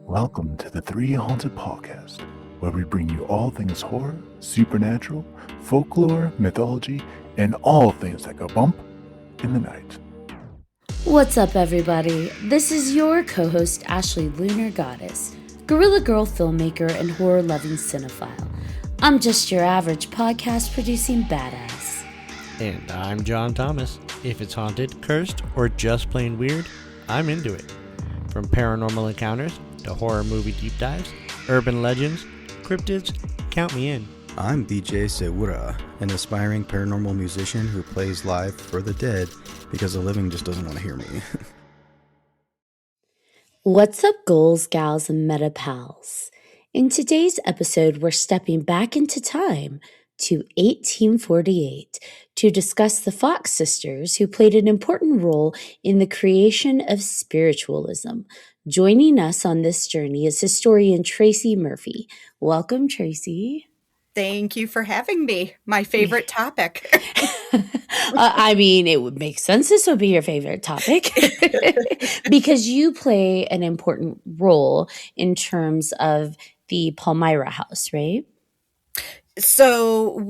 Welcome to the 3Haunted podcast, where we bring you all things horror, supernatural, folklore, mythology, and all things that go bump in the night. What's up, everybody? This is your co-host, Ashley Lunar Goddess, Gorilla Girl filmmaker and horror-loving cinephile. I'm just your average podcast-producing badass. And I'm John Thomas. If it's haunted, cursed, or just plain weird, I'm into it. From paranormal encounters to horror movie deep dives, urban legends, cryptids, count me in. I'm BJ Sewura, an aspiring paranormal musician who plays live for the dead because the living just doesn't want to hear me. What's up, ghouls, gals, and meta pals? In today's episode, we're stepping back into time to 1848 to discuss the Fox sisters, who played an important role in the creation of spiritualism. Joining us on this journey is historian Tracy Murphy. Welcome, Tracy. Thank you for having me. My favorite topic. I mean, it would make sense this would be your favorite topic because you play an important role in terms of the Palmyra house, right? So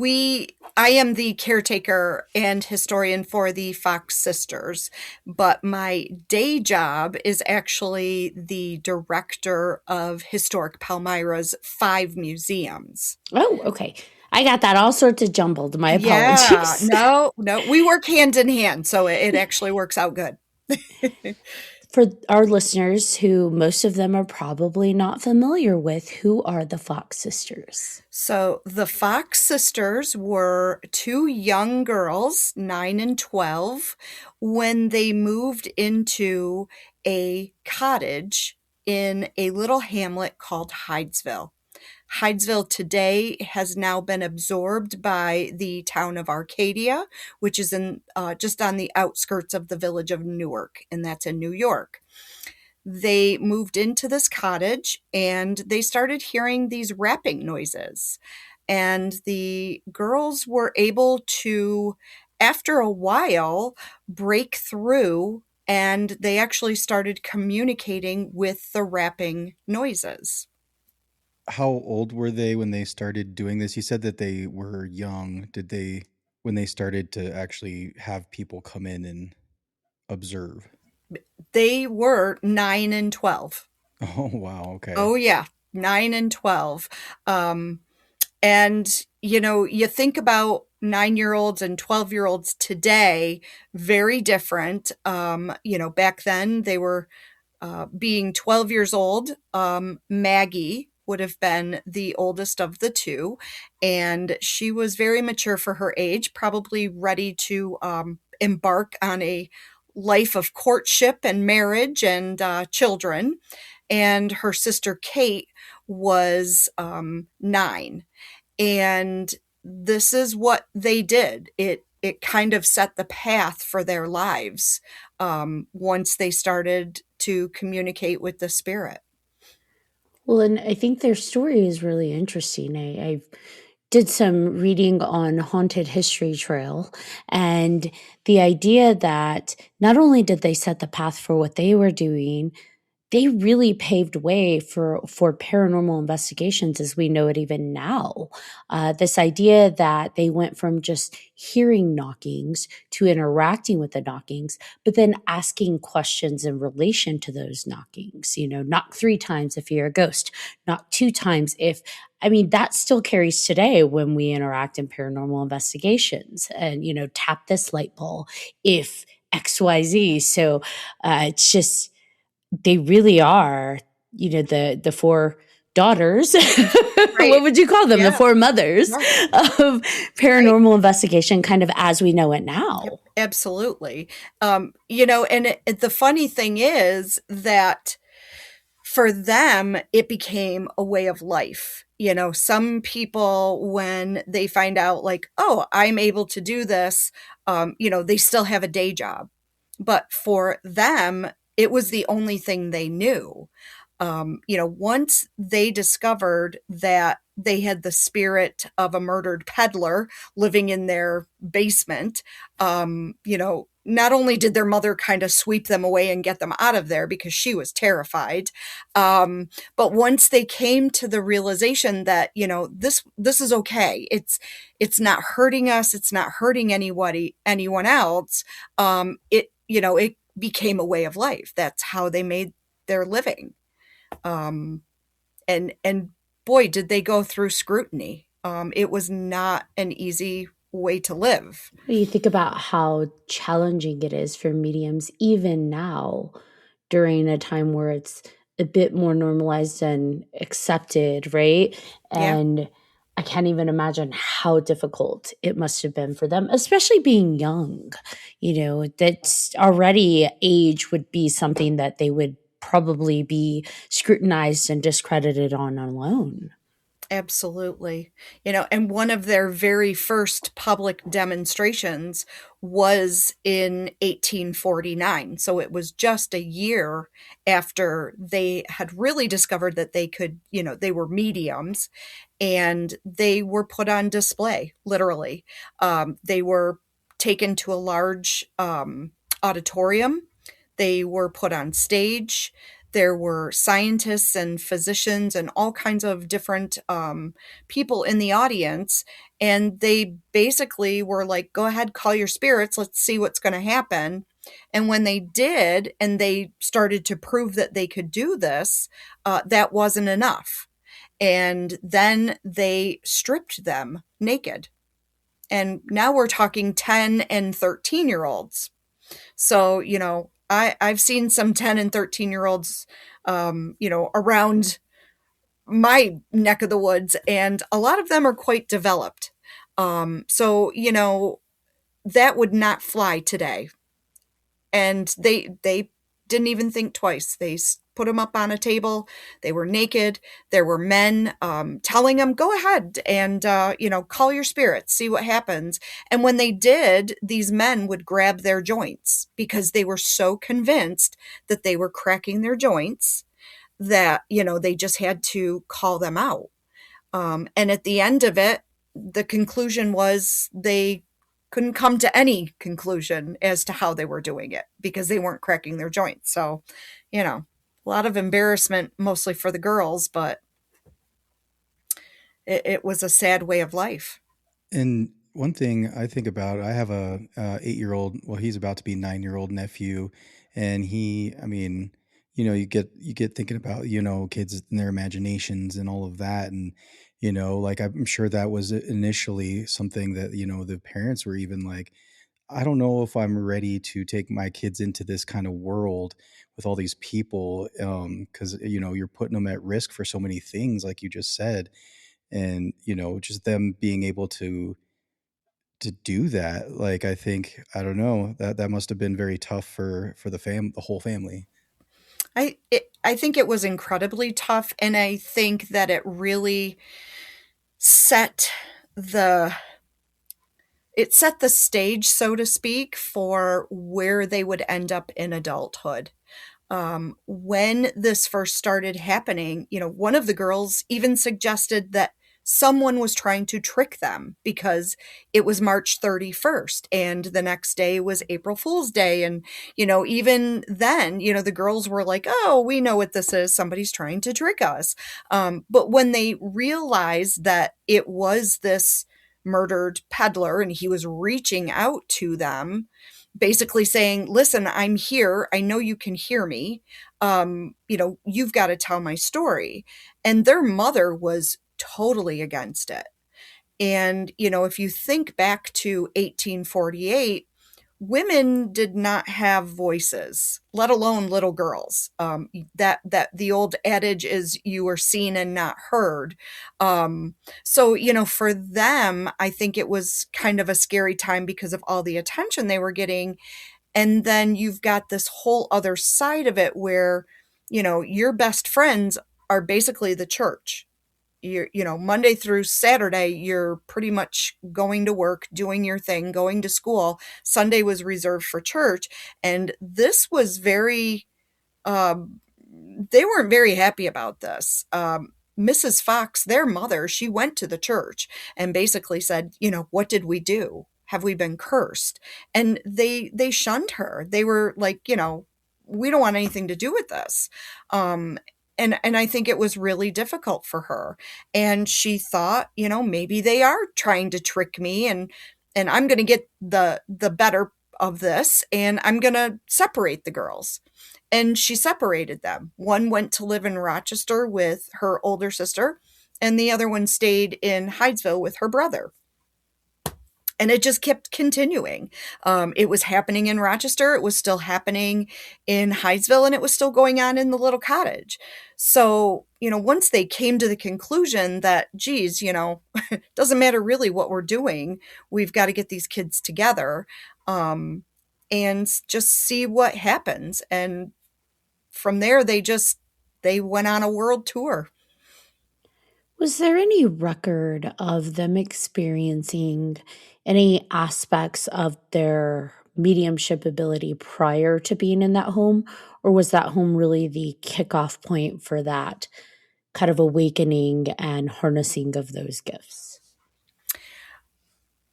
I am the caretaker and historian for the Fox sisters, but my day job is actually the director of Historic Palmyra's 5 museums. Oh, okay. I got that all sorts of jumbled. My apologies. Yeah, no, we work hand in hand, so it actually works out good. For our listeners, who most of them are probably not familiar with, who are the Fox sisters? So the Fox sisters were 2 young girls, 9 and 12, when they moved into a cottage in a little hamlet called Hydesville. Hydesville today has now been absorbed by the town of Arcadia, which is in just on the outskirts of the village of Newark, and that's in New York. They moved into this cottage and they started hearing these rapping noises. And the girls were able to, after a while, break through, and they actually started communicating with the rapping noises. How old were they when they started doing this? You said that they were young. When they started to actually have people come in and observe? They were 9 and 12. Oh, wow. Okay. Oh, yeah. 9 and 12. And, you think about 9-year-olds and 12-year-olds today, very different. Back then they were being 12 years old. Maggie would have been the oldest of the 2, and she was very mature for her age, probably ready to embark on a life of courtship and marriage and children. And her sister Kate was 9. And this is what they did. It kind of set the path for their lives once they started to communicate with the spirit. Well, and I think their story is really interesting. I did some reading on Haunted History Trail, and the idea that not only did they set the path for what they were doing, they really paved way for paranormal investigations as we know it even now. This idea that they went from just hearing knockings to interacting with the knockings, but then asking questions in relation to those knockings. Knock 3 times if you're a ghost, knock 2 times if... I mean, that still carries today when we interact in paranormal investigations. And, tap this light bulb if XYZ. So it's just... they really are, the 4 daughters. Right. What would you call them? Yeah. The 4 mothers of paranormal investigation, kind of as we know it now. Yep, absolutely. And the funny thing is that for them, it became a way of life. Some people, when they find out like, oh, I'm able to do this, they still have a day job. But for them, it was the only thing they knew. Once they discovered that they had the spirit of a murdered peddler living in their basement, not only did their mother kind of sweep them away and get them out of there because she was terrified, but once they came to the realization that, this is okay, it's not hurting us, it's not hurting anyone else, it became a way of life. That's how they made their living. And boy, did they go through scrutiny. It was not an easy way to live. You think about how challenging it is for mediums, even now, during a time where it's a bit more normalized and accepted, right? Yeah. And I can't even imagine how difficult it must have been for them, especially being young. That's already age would be something that they would probably be scrutinized and discredited on alone. Absolutely. And one of their very first public demonstrations was in 1849. So it was just a year after they had really discovered that they could, they were mediums, and they were put on display, literally. They were taken to a large auditorium. They were put on stage. There were scientists and physicians and all kinds of different people in the audience. And they basically were like, go ahead, call your spirits. Let's see what's going to happen. And when they did, and they started to prove that they could do this, that wasn't enough. And then they stripped them naked. And now we're talking 10 and 13-year-olds. So, I've seen some 10 and 13-year-olds, around my neck of the woods, and a lot of them are quite developed. So, that would not fly today. And they didn't even think twice. They put them up on a table. They were naked. There were men telling them, go ahead and, call your spirits, see what happens. And when they did, these men would grab their joints because they were so convinced that they were cracking their joints that, they just had to call them out. And at the end of it, the conclusion was they couldn't come to any conclusion as to how they were doing it because they weren't cracking their joints. So, a lot of embarrassment, mostly for the girls, but it was a sad way of life. And one thing I think about, I have a 8-year-old, well, he's about to be 9-year-old nephew, and you get thinking about, kids and their imaginations and all of that. And, like, I'm sure that was initially something that, the parents were even like, I don't know if I'm ready to take my kids into this kind of world with all these people, because, you're putting them at risk for so many things, like you just said. And, just them being able to do that, like, I don't know, that must have been very tough for the whole family. I think it was incredibly tough, and I think that it really set the stage, so to speak, for where they would end up in adulthood. When this first started happening, one of the girls even suggested that someone was trying to trick them because it was March 31st and the next day was April Fool's Day. And, even then, the girls were like, oh, we know what this is. Somebody's trying to trick us. But when they realized that it was this murdered peddler and he was reaching out to them, basically saying, listen, I'm here. I know you can hear me. You've got to tell my story. And their mother was totally against it. And, if you think back to 1848, women did not have voices, let alone little girls. That the old adage is you were seen and not heard. So, for them, I think it was kind of a scary time because of all the attention they were getting. And then you've got this whole other side of it where, your best friends are basically the church. Monday through Saturday, you're pretty much going to work, doing your thing, going to school. Sunday was reserved for church. And this was they weren't very happy about this. Mrs. Fox, their mother, she went to the church and basically said, what did we do? have we been cursed? And they shunned her. They were like, we don't want anything to do with this. And I think it was really difficult for her. And she thought, maybe they are trying to trick me, and I'm going to get the better of this, and I'm going to separate the girls. And she separated them. One went to live in Rochester with her older sister, and the other one stayed in Hydesville with her brother. And it just kept continuing. It was happening in Rochester. It was still happening in Hydesville, and it was still going on in the little cottage. So, once they came to the conclusion that, geez, it doesn't matter really what we're doing. We've got to get these kids together and just see what happens. And from there, they went on a world tour. Was there any record of them experiencing any aspects of their mediumship ability prior to being in that home? Or was that home really the kickoff point for that kind of awakening and harnessing of those gifts?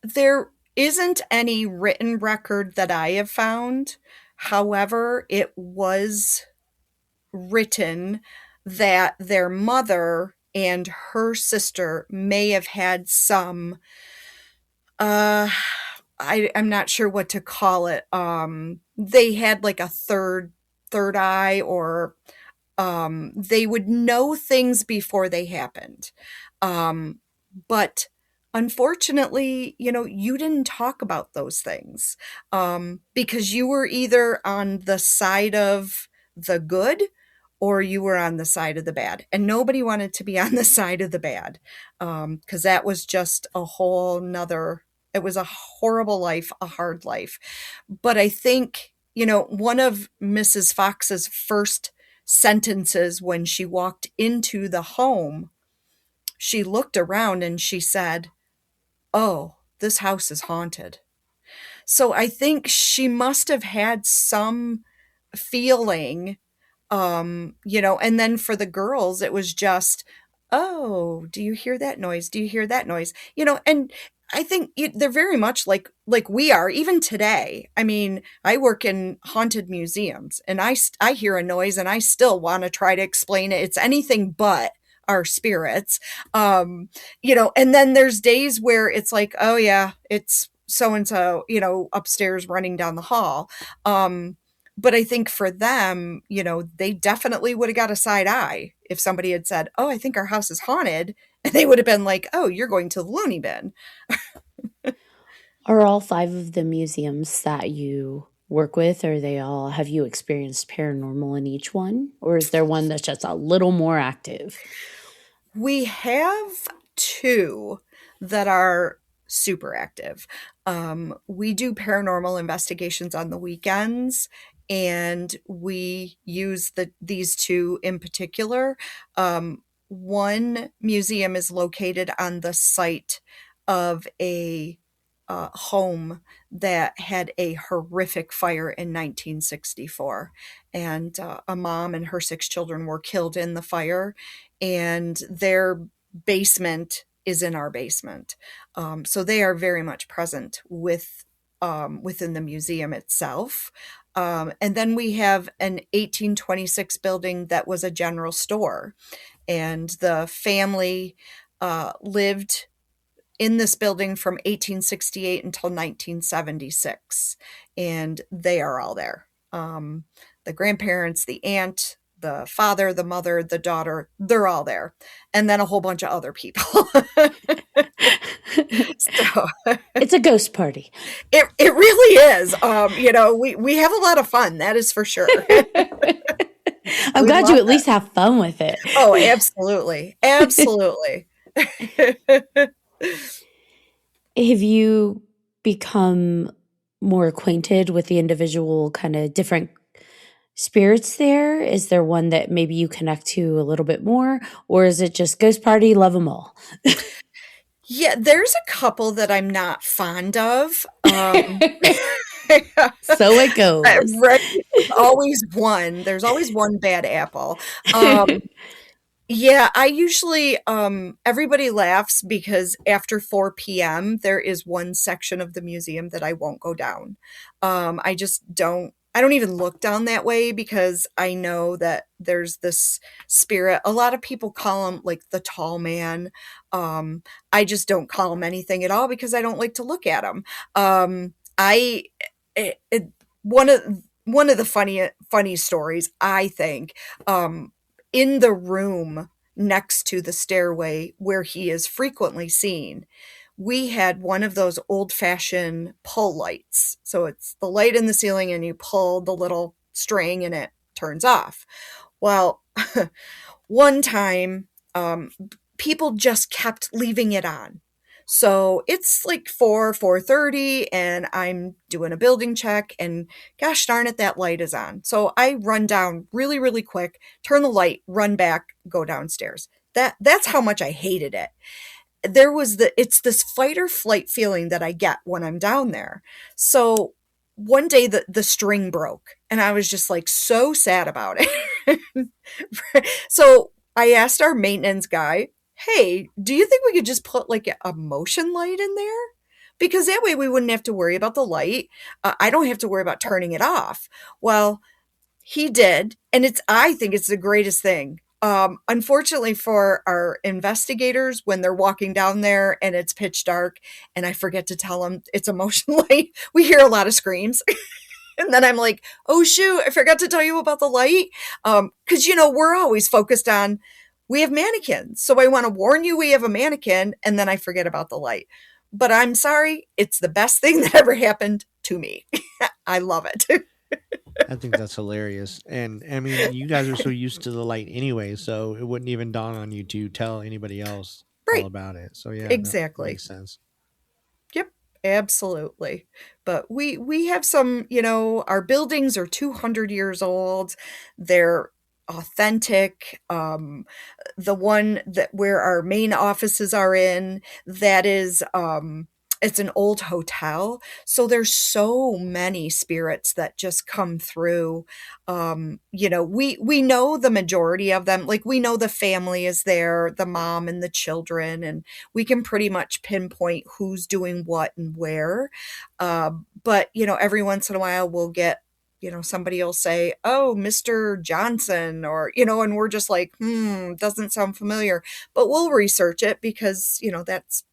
There isn't any written record that I have found. However, it was written that their mother and her sister may have had some I'm not sure what to call it. They had like a third eye, or they would know things before they happened. But unfortunately, you didn't talk about those things because you were either on the side of the good or you were on the side of the bad. And nobody wanted to be on the side of the bad because that was just a whole nother, it was a horrible life, a hard life. But I think, one of Mrs. Fox's first sentences when she walked into the home, she looked around and she said, "Oh, this house is haunted." So I think she must have had some feeling, and then for the girls, it was just, "Oh, do you hear that noise? Do you hear that noise?" And I think they're very much like we are, even today. I mean, I work in haunted museums, and I hear a noise, and I still want to try to explain it. It's anything but our spirits, and then there's days where it's like, oh yeah, it's so and so, upstairs running down the hall. But I think for them, they definitely would have got a side eye if somebody had said, "Oh, I think our house is haunted." And they would have been like, "Oh, you're going to the loony bin." Are all 5 of the museums that you work with, have you experienced paranormal in each one? Or is there one that's just a little more active? We have 2 that are super active. We do paranormal investigations on the weekends, and we use these 2 in particular. One museum is located on the site of a home that had a horrific fire in 1964. And a mom and her 6 children were killed in the fire, and their basement is in our basement. So they are very much present within the museum itself. And then we have an 1826 building that was a general store, and the family lived in this building from 1868 until 1976, and they are all there. The grandparents, the aunt, the father, the mother, the daughter, they're all there. And then a whole bunch of other people. So it's a ghost party. It really is. We have a lot of fun, that is for sure. I'm glad you at least have fun with it. Oh, absolutely. Absolutely. Have you become more acquainted with the individual kind of different spirits there? Is there one that maybe you connect to a little bit more, or is it just ghost party, love them all? Yeah, there's a couple that I'm not fond of. So it goes. Right. There's always one bad apple. Yeah, I usually everybody laughs because after 4 p.m. there is one section of the museum that I won't go down. I just don't I don't even look down that way because I know that there's this spirit. A lot of people call him like the tall man. I just don't call him anything at all because I don't like to look at him. I it, it, one of the funny stories I think um in the room next to the stairway where he is frequently seen, we had one of those old fashioned pull lights. So it's the light in the ceiling and you pull the little string and it turns off. Well, one time, people just kept leaving it on. So it's like 4:30 and I'm doing a building check and gosh darn it, that light is on. So I run down really, really quick, turn the light, run back, go downstairs. That's how much I hated it. It's this fight or flight feeling that I get when I'm down there. So one day the string broke and I was just like so sad about it. So I asked our maintenance guy, hey, do you think we could just put like a motion light in there? Because that way we wouldn't have to worry about the light. I don't have to worry about turning it off. Well, he did, and I think it's the greatest thing. Unfortunately for our investigators, when they're walking down there and it's pitch dark, and I forget to tell them it's a motion light, we hear a lot of screams. And then I'm like, oh shoot, I forgot to tell you about the light. Because we're always focused on we have mannequins. So I want to warn you we have a mannequin, and then I forget about the light. But I'm sorry, it's the best thing that ever happened to me. I love it. I think that's hilarious. And I mean, you guys are so used to the light anyway, so it wouldn't even dawn on you to tell anybody else all Right. about it. So yeah, that Exactly. makes sense. Yep, absolutely. But we have some, our buildings are 200 years old. They're authentic. The one that where our main offices are in, that is it's an old hotel. So there's so many spirits that just come through. We know the majority of them. Like we know the family is there, the mom and the children, and we can pretty much pinpoint who's doing what and where. But every once in a while we'll get, somebody will say, oh, Mr. Johnson, or, and we're just like, doesn't sound familiar, but we'll research it because, that's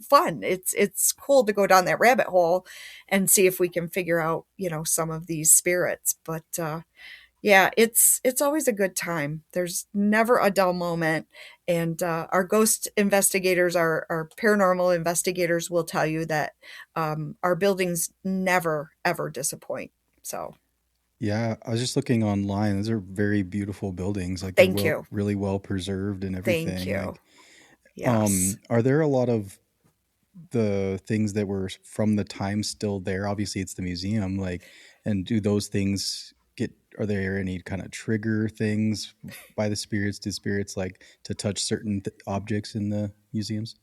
fun. It's cool to go down that rabbit hole and see if we can figure out, some of these spirits. But, yeah, it's always a good time. There's never a dull moment, and our ghost investigators, our paranormal investigators, will tell you that our buildings never ever disappoint. So Yeah, I was just looking online. Those are very beautiful buildings. Like they're thank you, really well preserved and thank everything. you. Like, Yes. are there a lot of the things that were from the time still there? Obviously, it's the museum. Like, and do those things get? Are there any kind of trigger things by the spirits? Do spirits like to touch certain objects in the museums?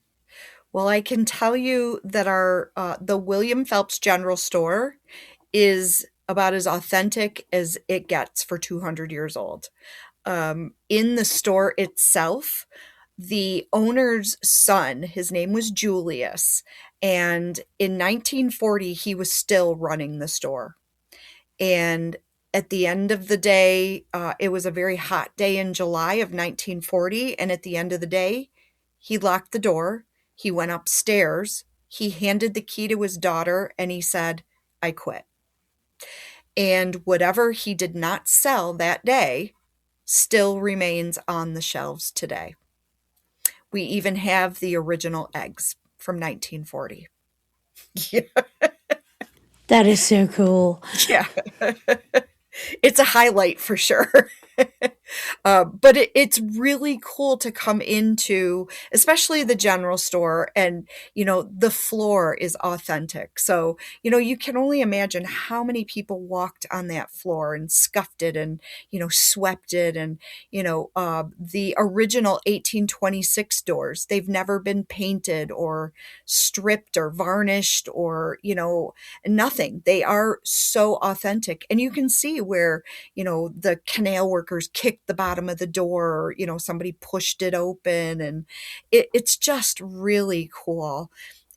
Well, I can tell you that our the William Phelps General Store is about as authentic as it gets for 200 years old. In the store itself, the owner's son, his name was Julius, and in 1940, he was still running the store. And at the end of the day, it was a very hot day in July of 1940. And at the end of the day, he locked the door. He went upstairs. He handed the key to his daughter and he said, I quit. And whatever he did not sell that day still remains on the shelves today. We even have the original eggs from 1940. Yeah. That is so cool. Yeah. It's a highlight for sure. But it's really cool to come into, especially the general store, and the floor is authentic. So you can only imagine how many people walked on that floor and scuffed it and swept it, and the original 1826 doors, they've never been painted or stripped or varnished or nothing. They are so authentic, and you can see where the canal workers kicked the bottom of the door, or, somebody pushed it open, and it's just really cool.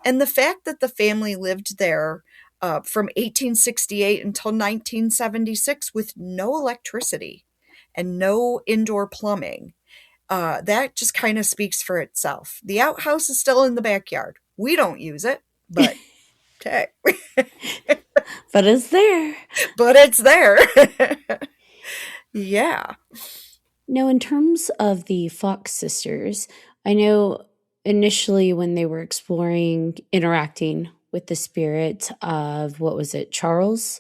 And the fact that the family lived there from 1868 until 1976 with no electricity and no indoor plumbing, that just kind of speaks for itself. The outhouse is still in the backyard. We don't use it, but okay. But it's there. But it's there. Yeah. Now, in terms of the Fox sisters, I know initially when they were exploring interacting with the spirit of, what was it, Charles,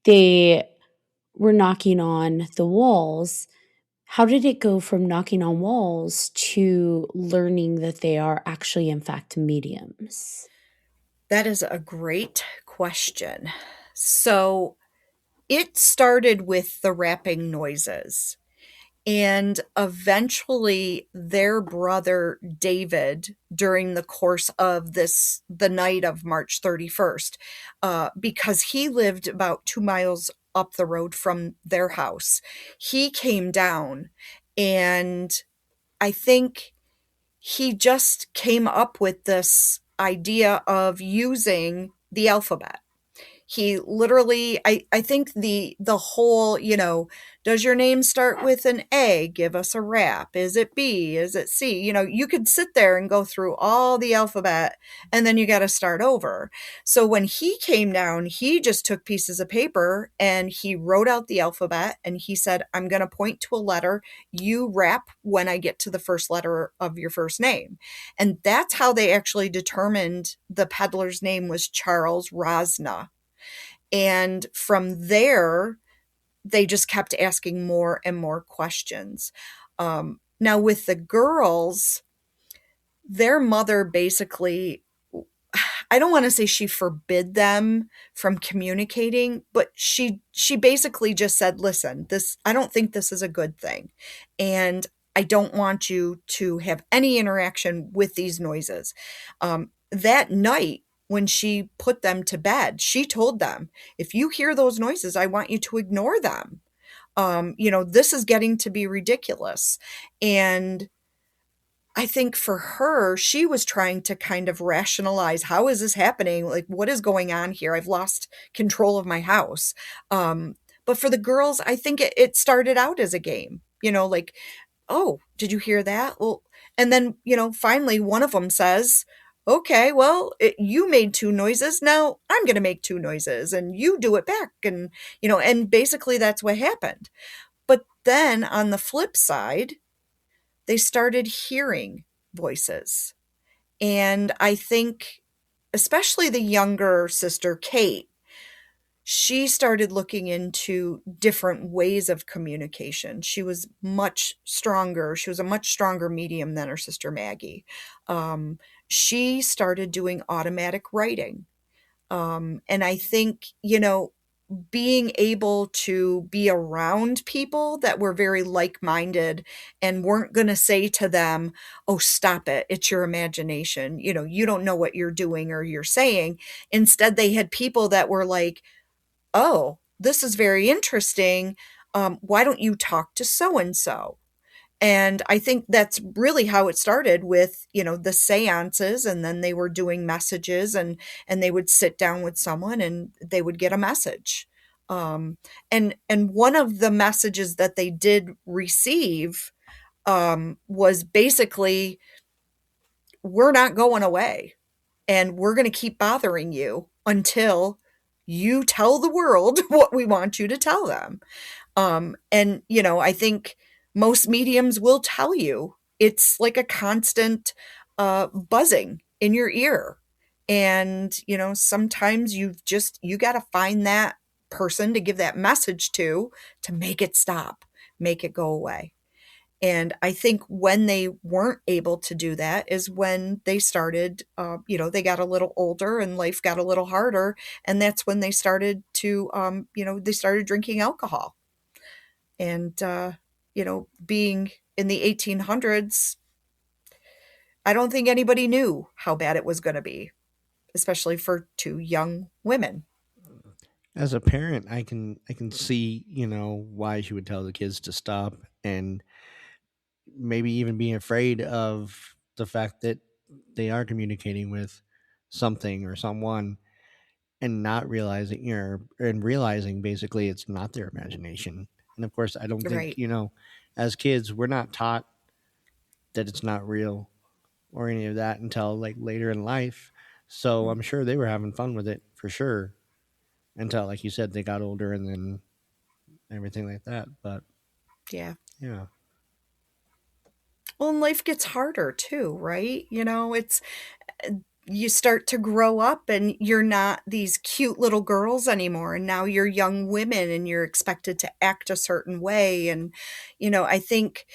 they were knocking on the walls. How did it go from knocking on walls to learning that they are actually, in fact, mediums? That is a great question. So it started with the rapping noises. And eventually, their brother David, during the course of the night of March 31st, because he lived about 2 miles up the road from their house, he came down, and I think he just came up with this idea of using the alphabet. He literally, I think the whole, does your name start with an A? Give us a rap. Is it B? Is it C? You could sit there and go through all the alphabet, and then you got to start over. So when he came down, he just took pieces of paper and he wrote out the alphabet, and he said, I'm going to point to a letter. You rap when I get to the first letter of your first name. And that's how they actually determined the peddler's name was Charles Rosna. And from there, they just kept asking more and more questions. Now, with the girls, their mother basically, I don't want to say she forbid them from communicating, but she basically just said, listen, I don't think this is a good thing. And I don't want you to have any interaction with these noises. That night, when she put them to bed, she told them, if you hear those noises, I want you to ignore them. This is getting to be ridiculous. And I think for her, she was trying to kind of rationalize, how is this happening? Like, what is going on here? I've lost control of my house. But for the girls, I think it started out as a game, like, oh, did you hear that? Well, and then, finally one of them says, okay, well, you made two noises. Now I'm going to make two noises and you do it back. And, and basically that's what happened. But then on the flip side, they started hearing voices. And I think, especially the younger sister, Kate, she started looking into different ways of communication. She was much stronger. She was a much stronger medium than her sister Maggie. She started doing automatic writing. And I think, being able to be around people that were very like-minded and weren't going to say to them, oh, stop it, it's your imagination, you don't know what you're doing or you're saying. Instead, they had people that were like, oh, this is very interesting. Why don't you talk to so-and-so? And I think that's really how it started with, the seances, and then they were doing messages, and they would sit down with someone and they would get a message. And one of the messages that they did receive was basically, we're not going away, and we're going to keep bothering you until you tell the world what we want you to tell them. And, I think most mediums will tell you it's like a constant buzzing in your ear. And, sometimes you got to find that person to give that message to make it stop, make it go away. And I think when they weren't able to do that is when they started, they got a little older and life got a little harder. And that's when they started to, they started drinking alcohol. And, being in the 1800s, I don't think anybody knew how bad it was going to be, especially for two young women. As a parent, I can see, why she would tell the kids to stop, and maybe even being afraid of the fact that they are communicating with something or someone, and not realizing, and realizing basically it's not their imagination. And of course, I don't think, Right. as kids, we're not taught that it's not real or any of that until like later in life. So I'm sure they were having fun with it for sure until, like you said, they got older and then everything like that. But Yeah. yeah, Well, and life gets harder too, right? It's you start to grow up and you're not these cute little girls anymore, and now you're young women and you're expected to act a certain way. And I think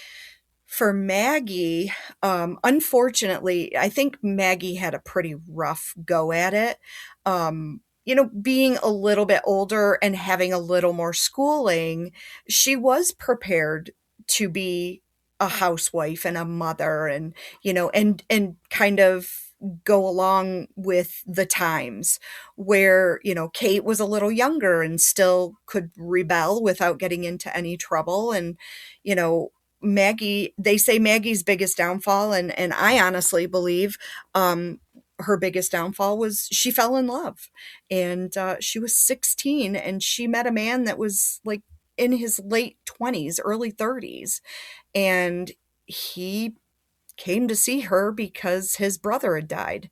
for Maggie, unfortunately, I think Maggie had a pretty rough go at it. Being a little bit older and having a little more schooling, she was prepared to be a housewife and a mother, and and kind of go along with the times, where Kate was a little younger and still could rebel without getting into any trouble. And you know Maggie, they say Maggie's biggest downfall, and I honestly believe her biggest downfall was she fell in love. And she was 16 and she met a man that was like in his late 20s, early 30s. And he came to see her because his brother had died.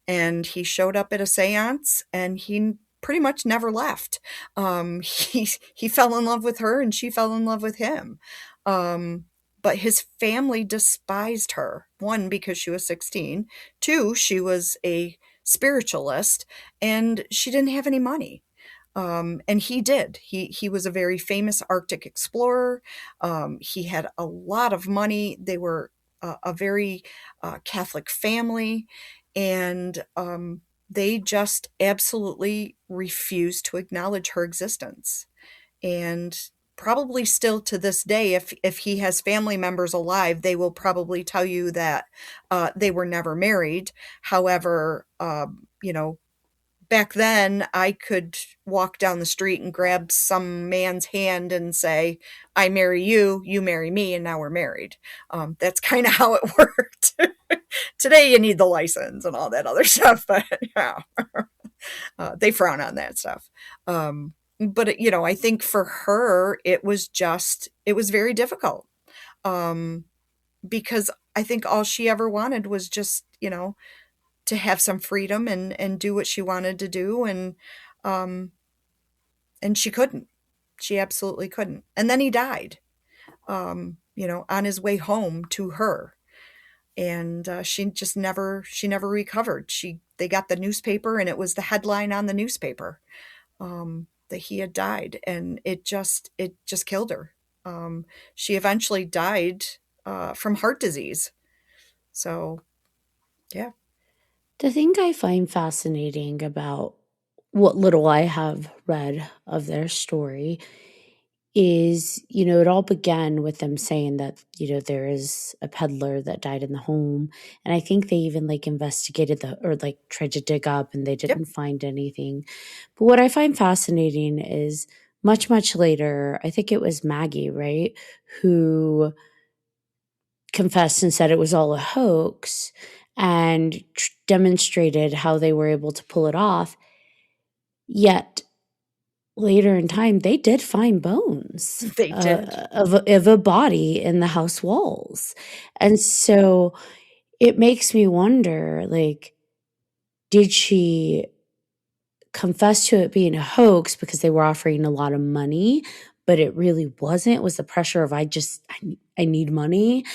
And he showed up at a seance and he pretty much never left. He fell in love with her and she fell in love with him. But his family despised her. One, because she was 16. Two, she was a spiritualist and she didn't have any money. And he did. He was a very famous Arctic explorer. He had a lot of money. They were a very Catholic family, and they just absolutely refused to acknowledge her existence. And probably still to this day, if he has family members alive, they will probably tell you that they were never married. However, back then I could walk down the street and grab some man's hand and say, I marry you, you marry me, and now we're married. That's kind of how it worked. Today you need the license and all that other stuff, but yeah, they frown on that stuff. But I think for her, it was very difficult. Um, because I think all she ever wanted was just, to have some freedom and do what she wanted to do. Um, and she couldn't. She absolutely couldn't. And then he died, on his way home to her. And she never recovered. They got the newspaper and it was the headline on the newspaper, that he had died, and it just killed her. She eventually died from heart disease. So, yeah. The thing I find fascinating about what little I have read of their story is, it all began with them saying that, there is a peddler that died in the home. And I think they even like investigated or like tried to dig up and they Yep. didn't find anything. But what I find fascinating is much, much later, I think it was Maggie, right, who confessed and said it was all a hoax and demonstrated how they were able to pull it off. Yet later in time, they did find bones They did. of a body in the house walls. And so it makes me wonder, like, did she confess to it being a hoax because they were offering a lot of money, but it really wasn't? It was the pressure of, I need money.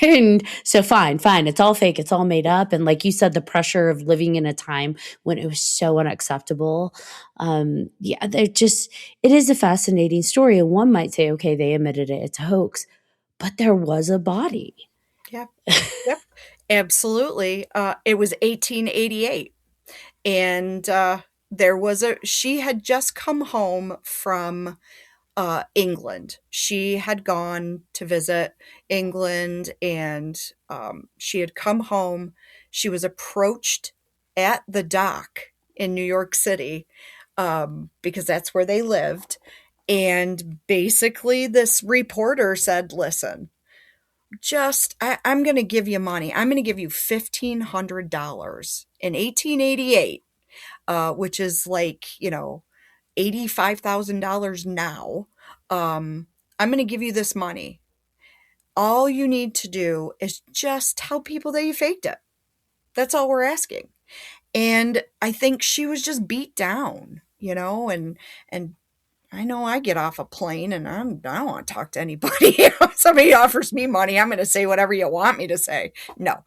And so fine, it's all fake, it's all made up. And like you said, the pressure of living in a time when it was so unacceptable. Yeah, it is a fascinating story. And one might say, okay, they admitted it, it's a hoax, but there was a body. Yeah. Yep. Absolutely. It was 1888. And she had just come home from England. She had gone to visit England, and she had come home. She was approached at the dock in New York City because that's where they lived. And basically, this reporter said, listen, I'm going to give you money. I'm going to give you $1,500 in 1888, which is like, $85,000 now. I'm going to give you this money. All you need to do is just tell people that you faked it. That's all we're asking. And I think she was just beat down, and I know I get off a plane and I don't want to talk to anybody. If somebody offers me money, I'm going to say whatever you want me to say. No.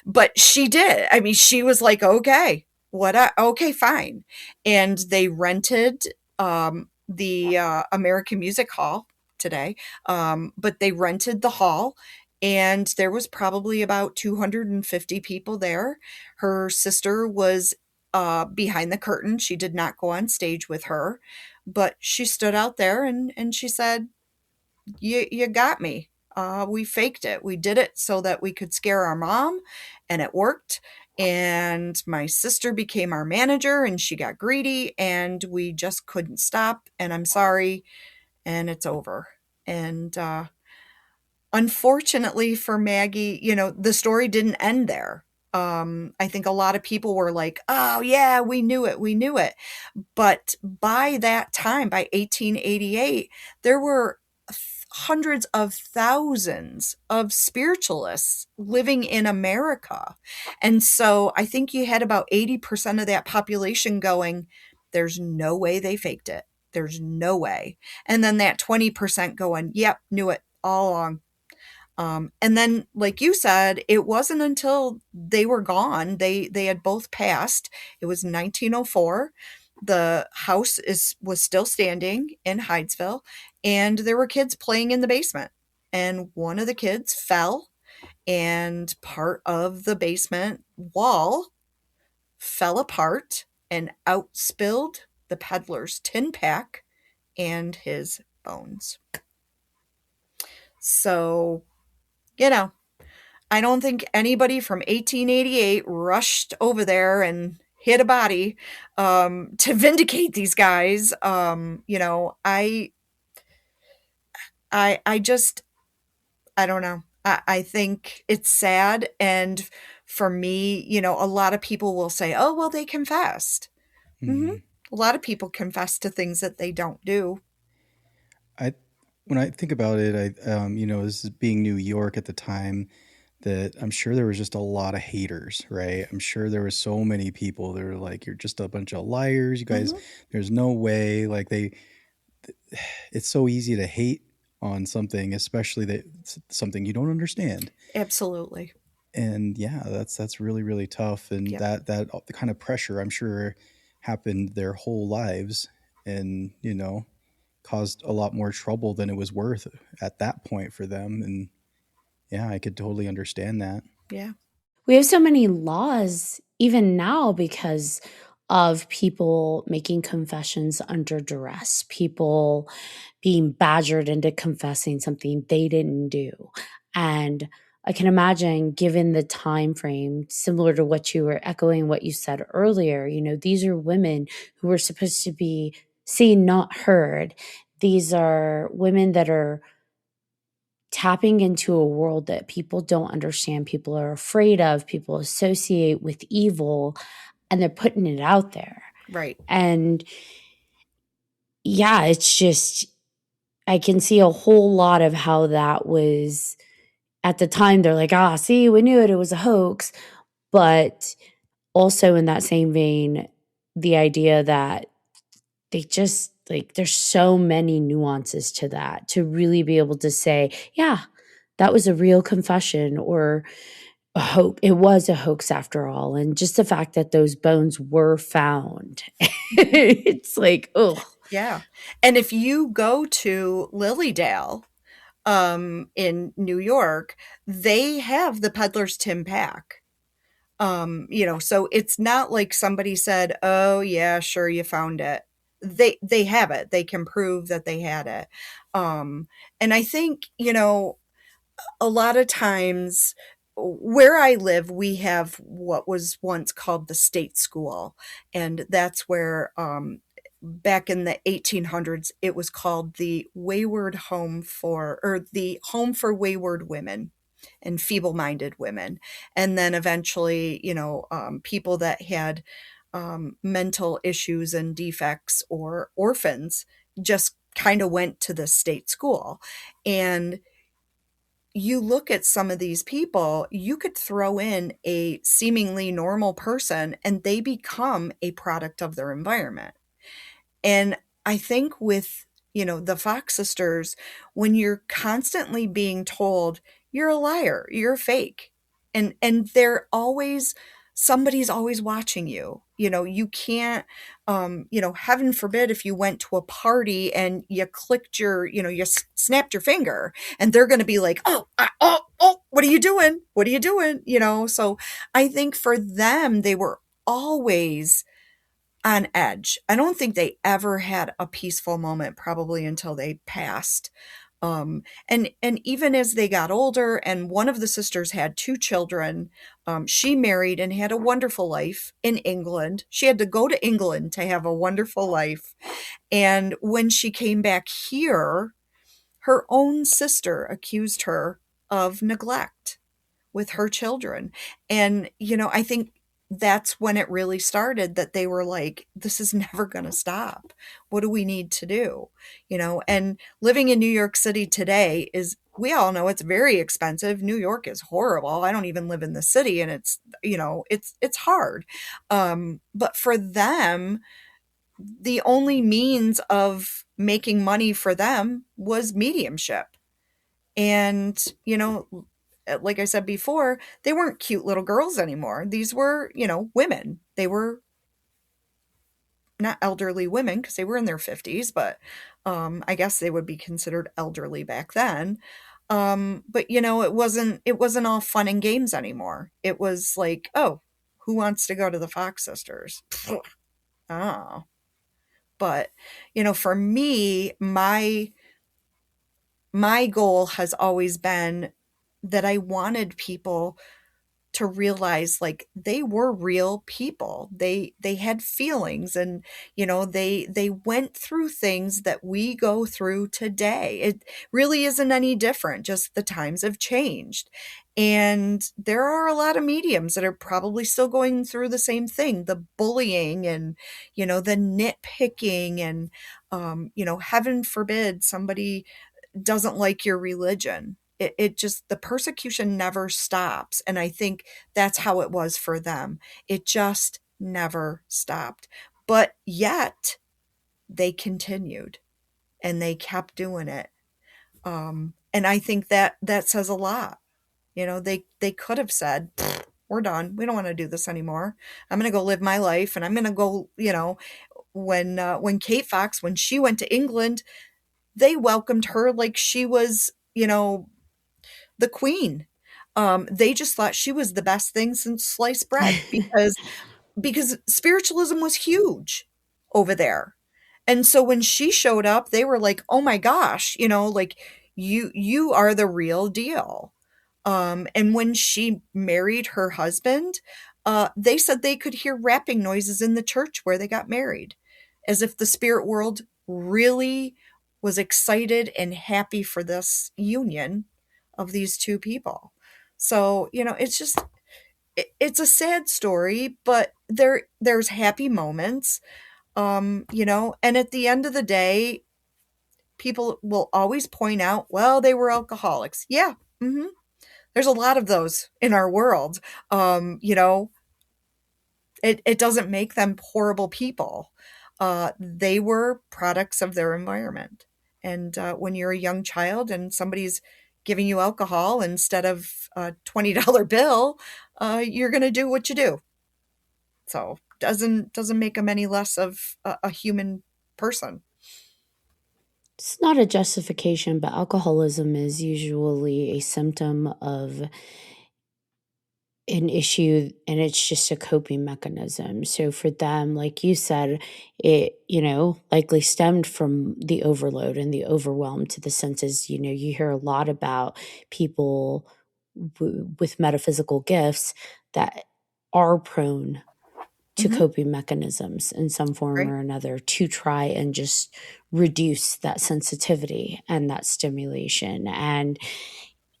But she did. I mean, she was like, okay, okay, fine. And they rented the American Music Hall today. But they rented the hall, and there was probably about 250 people there. Her sister was behind the curtain. She did not go on stage with her, but she stood out there and she said, you got me. We faked it. We did it so that we could scare our mom, and it worked. And my sister became our manager, and she got greedy, and we just couldn't stop. And I'm sorry, and it's over. And unfortunately for Maggie, the story didn't end there. I think a lot of people were like, oh, yeah, we knew it. We knew it. But by that time, by 1888, there were hundreds of thousands of spiritualists living in America. And so I think you had about 80% of that population going, there's no way they faked it. There's no way. And then that 20% going, yep, knew it all along. And then, like you said, it wasn't until they were gone, they had both passed. It was 1904. The house was still standing in Hydesville, and there were kids playing in the basement. And one of the kids fell, and part of the basement wall fell apart, and out spilled the peddler's tin pack and his bones. So, I don't think anybody from 1888 rushed over there and hit a body to vindicate these guys. I just, I don't know. I think it's sad. And for me, a lot of people will say, oh, well, they confessed. Mm-hmm. A lot of people confess to things that they don't do. When I think about it, this is being New York at the time, that I'm sure there was just a lot of haters, right? I'm sure there were so many people that were like, you're just a bunch of liars. You guys, there's no way. Like it's so easy to hate on something, especially that something you don't understand. Absolutely. And yeah, that's really, really tough. And that the kind of pressure, I'm sure, happened their whole lives, and caused a lot more trouble than it was worth at that point for them. And yeah, I could totally understand that. Yeah. We have so many laws even now because of people making confessions under duress, people being badgered into confessing something they didn't do. And I can imagine, given the time frame, similar to what you were echoing what you said earlier, these are women who were supposed to be seen, not heard. These are women that are tapping into a world that people don't understand, people are afraid of, people associate with evil, and they're putting it out there. Right. And yeah, it's just, I can see a whole lot of how that was at the time. They're like, see, we knew it was a hoax. But also in that same vein, the idea that they just, like, there's so many nuances to that, to really be able to say, yeah, that was a real confession, or a hoax. It was a hoax after all. And just the fact that those bones were found, it's like, oh. Yeah. And if you go to Lilydale in New York, they have the peddler's tin pack. So it's not like somebody said, oh, yeah, sure, you found it. They have it. They can prove that they had it. And I think, a lot of times where I live, we have what was once called the state school, and that's where back in the 1800s it was called the Wayward Home for, or the Home for Wayward Women and feeble-minded women. And then eventually, people that had mental issues and defects or orphans just kind of went to the state school. And you look at some of these people, you could throw in a seemingly normal person and they become a product of their environment. And I think with, the Fox sisters, when you're constantly being told you're a liar, you're a fake, and they're always, somebody's always watching you. You can't, heaven forbid if you went to a party and you clicked you snapped your finger, and they're going to be like, oh, what are you doing? What are you doing? So I think for them, they were always on edge. I don't think they ever had a peaceful moment, probably until they passed. And even as they got older, and one of the sisters had two children, she married and had a wonderful life in England. She had to go to England to have a wonderful life. And when she came back here, her own sister accused her of neglect with her children. And, I think that's when it really started, that they were like, this is never going to stop. What do we need to do? And living in New York City today is, we all know it's very expensive. New York is horrible. I don't even live in the city, and it's, it's hard. But for them, the only means of making money for them was mediumship. And, like I said before, they weren't cute little girls anymore. These were, women. They were not elderly women because they were in their 50s, but I guess they would be considered elderly back then. But it wasn't all fun and games anymore. It was like, oh, who wants to go to the Fox sisters? Oh. But, for me, my goal has always been that I wanted people to realize, like, they were real people. They had feelings, and they went through things that we go through today. It really isn't any different, just the times have changed. And there are a lot of mediums that are probably still going through the same thing, the bullying and the nitpicking, and heaven forbid somebody doesn't like your religion. It just, the persecution never stops. And I think that's how it was for them. It just never stopped. But yet they continued and they kept doing it. And I think that says a lot. They could have said, we're done. We don't want to do this anymore. I'm going to go live my life. And I'm going to go, when Kate Fox, when she went to England, they welcomed her like she was, the queen. They just thought she was the best thing since sliced bread, because spiritualism was huge over there. And so when she showed up, they were like, oh my gosh, like, you are the real deal. And when she married her husband, they said they could hear rapping noises in the church where they got married, as if the spirit world really was excited and happy for this union of these two people. So, it's just, it's a sad story, but there's happy moments. And at the end of the day, people will always point out, well, they were alcoholics. Yeah. There's a lot of those in our world. It doesn't make them horrible people. They were products of their environment. And when you're a young child and somebody's giving you alcohol instead of a $20 bill, you're going to do what you do. So doesn't make them any less of a human person. It's not a justification, but alcoholism is usually a symptom of an issue, and it's just a coping mechanism. So for them, like you said, it, likely stemmed from the overload and the overwhelm to the senses. You hear a lot about people with metaphysical gifts that are prone to coping mechanisms in some form Right. or another to try and just reduce that sensitivity and that stimulation. And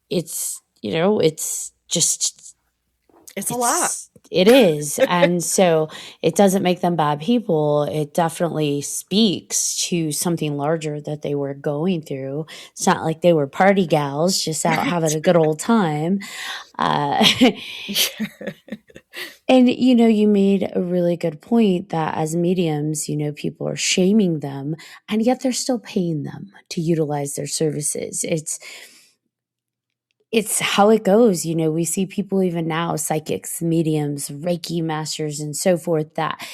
it's, it's just, It's a lot. it is. And so it doesn't make them bad people. It definitely speaks to something larger that they were going through. It's not like they were party gals just out having a good old time. And, you made a really good point that as mediums, people are shaming them, and yet they're still paying them to utilize their services. It's how it goes. We see people even now, psychics, mediums, Reiki masters, and so forth, that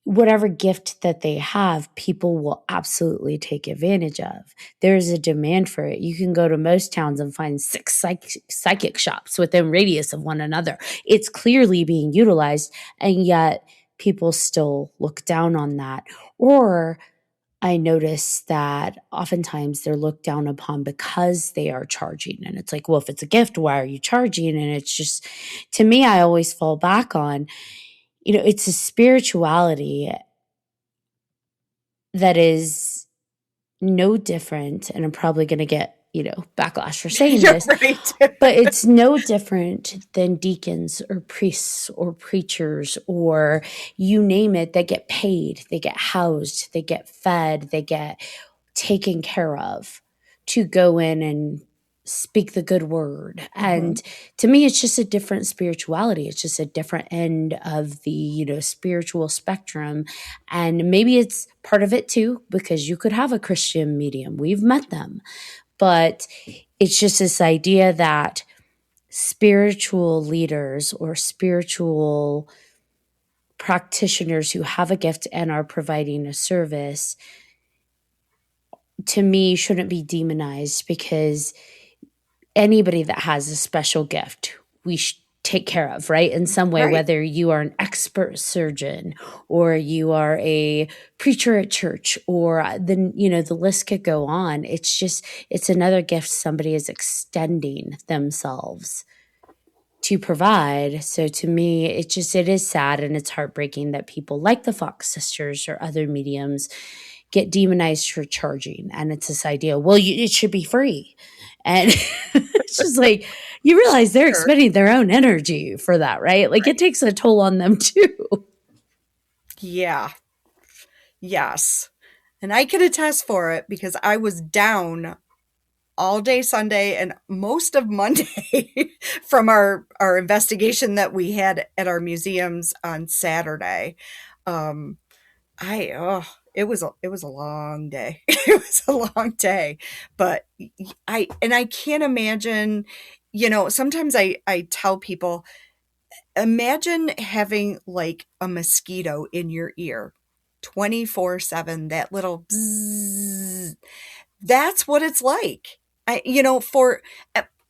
whatever gift that they have, people will absolutely take advantage of. There is a demand for it. You can go to most towns and find 6 psychic shops within radius of one another. It's clearly being utilized, and yet people still look down on that. Or I notice that oftentimes they're looked down upon because they are charging. And it's like, well, if it's a gift, why are you charging? And it's just, to me, I always fall back on, it's a spirituality that is no different. And I'm probably going to get, backlash for saying this, Right. but it's no different than deacons or priests or preachers or you name it, that get paid, they get housed, they get fed, they get taken care of to go in and speak the good word. And to me, it's just a different spirituality. It's just a different end of the, spiritual spectrum. And maybe it's part of it too, because you could have a Christian medium. We've met them. But it's just this idea that spiritual leaders or spiritual practitioners who have a gift and are providing a service, to me, shouldn't be demonized, because anybody that has a special gift, we take care of, right? In some way, Right. whether you are an expert surgeon or you are a preacher at church, or then, the list could go on. It's another gift somebody is extending themselves to provide. So to me, it is sad and it's heartbreaking that people like the Fox sisters or other mediums get demonized for charging. And it's this idea, well, it should be free. And it's just like, you realize they're expending their own energy for that, right? Like it takes a toll on them too. Yeah. Yes. And I can attest for it because I was down all day Sunday and most of Monday from our investigation that we had at our museums on Saturday. It was a long day. It was a long day, but I can't imagine, sometimes I tell people, imagine having like a mosquito in your ear 24/7, that little bzzz. That's what it's like. I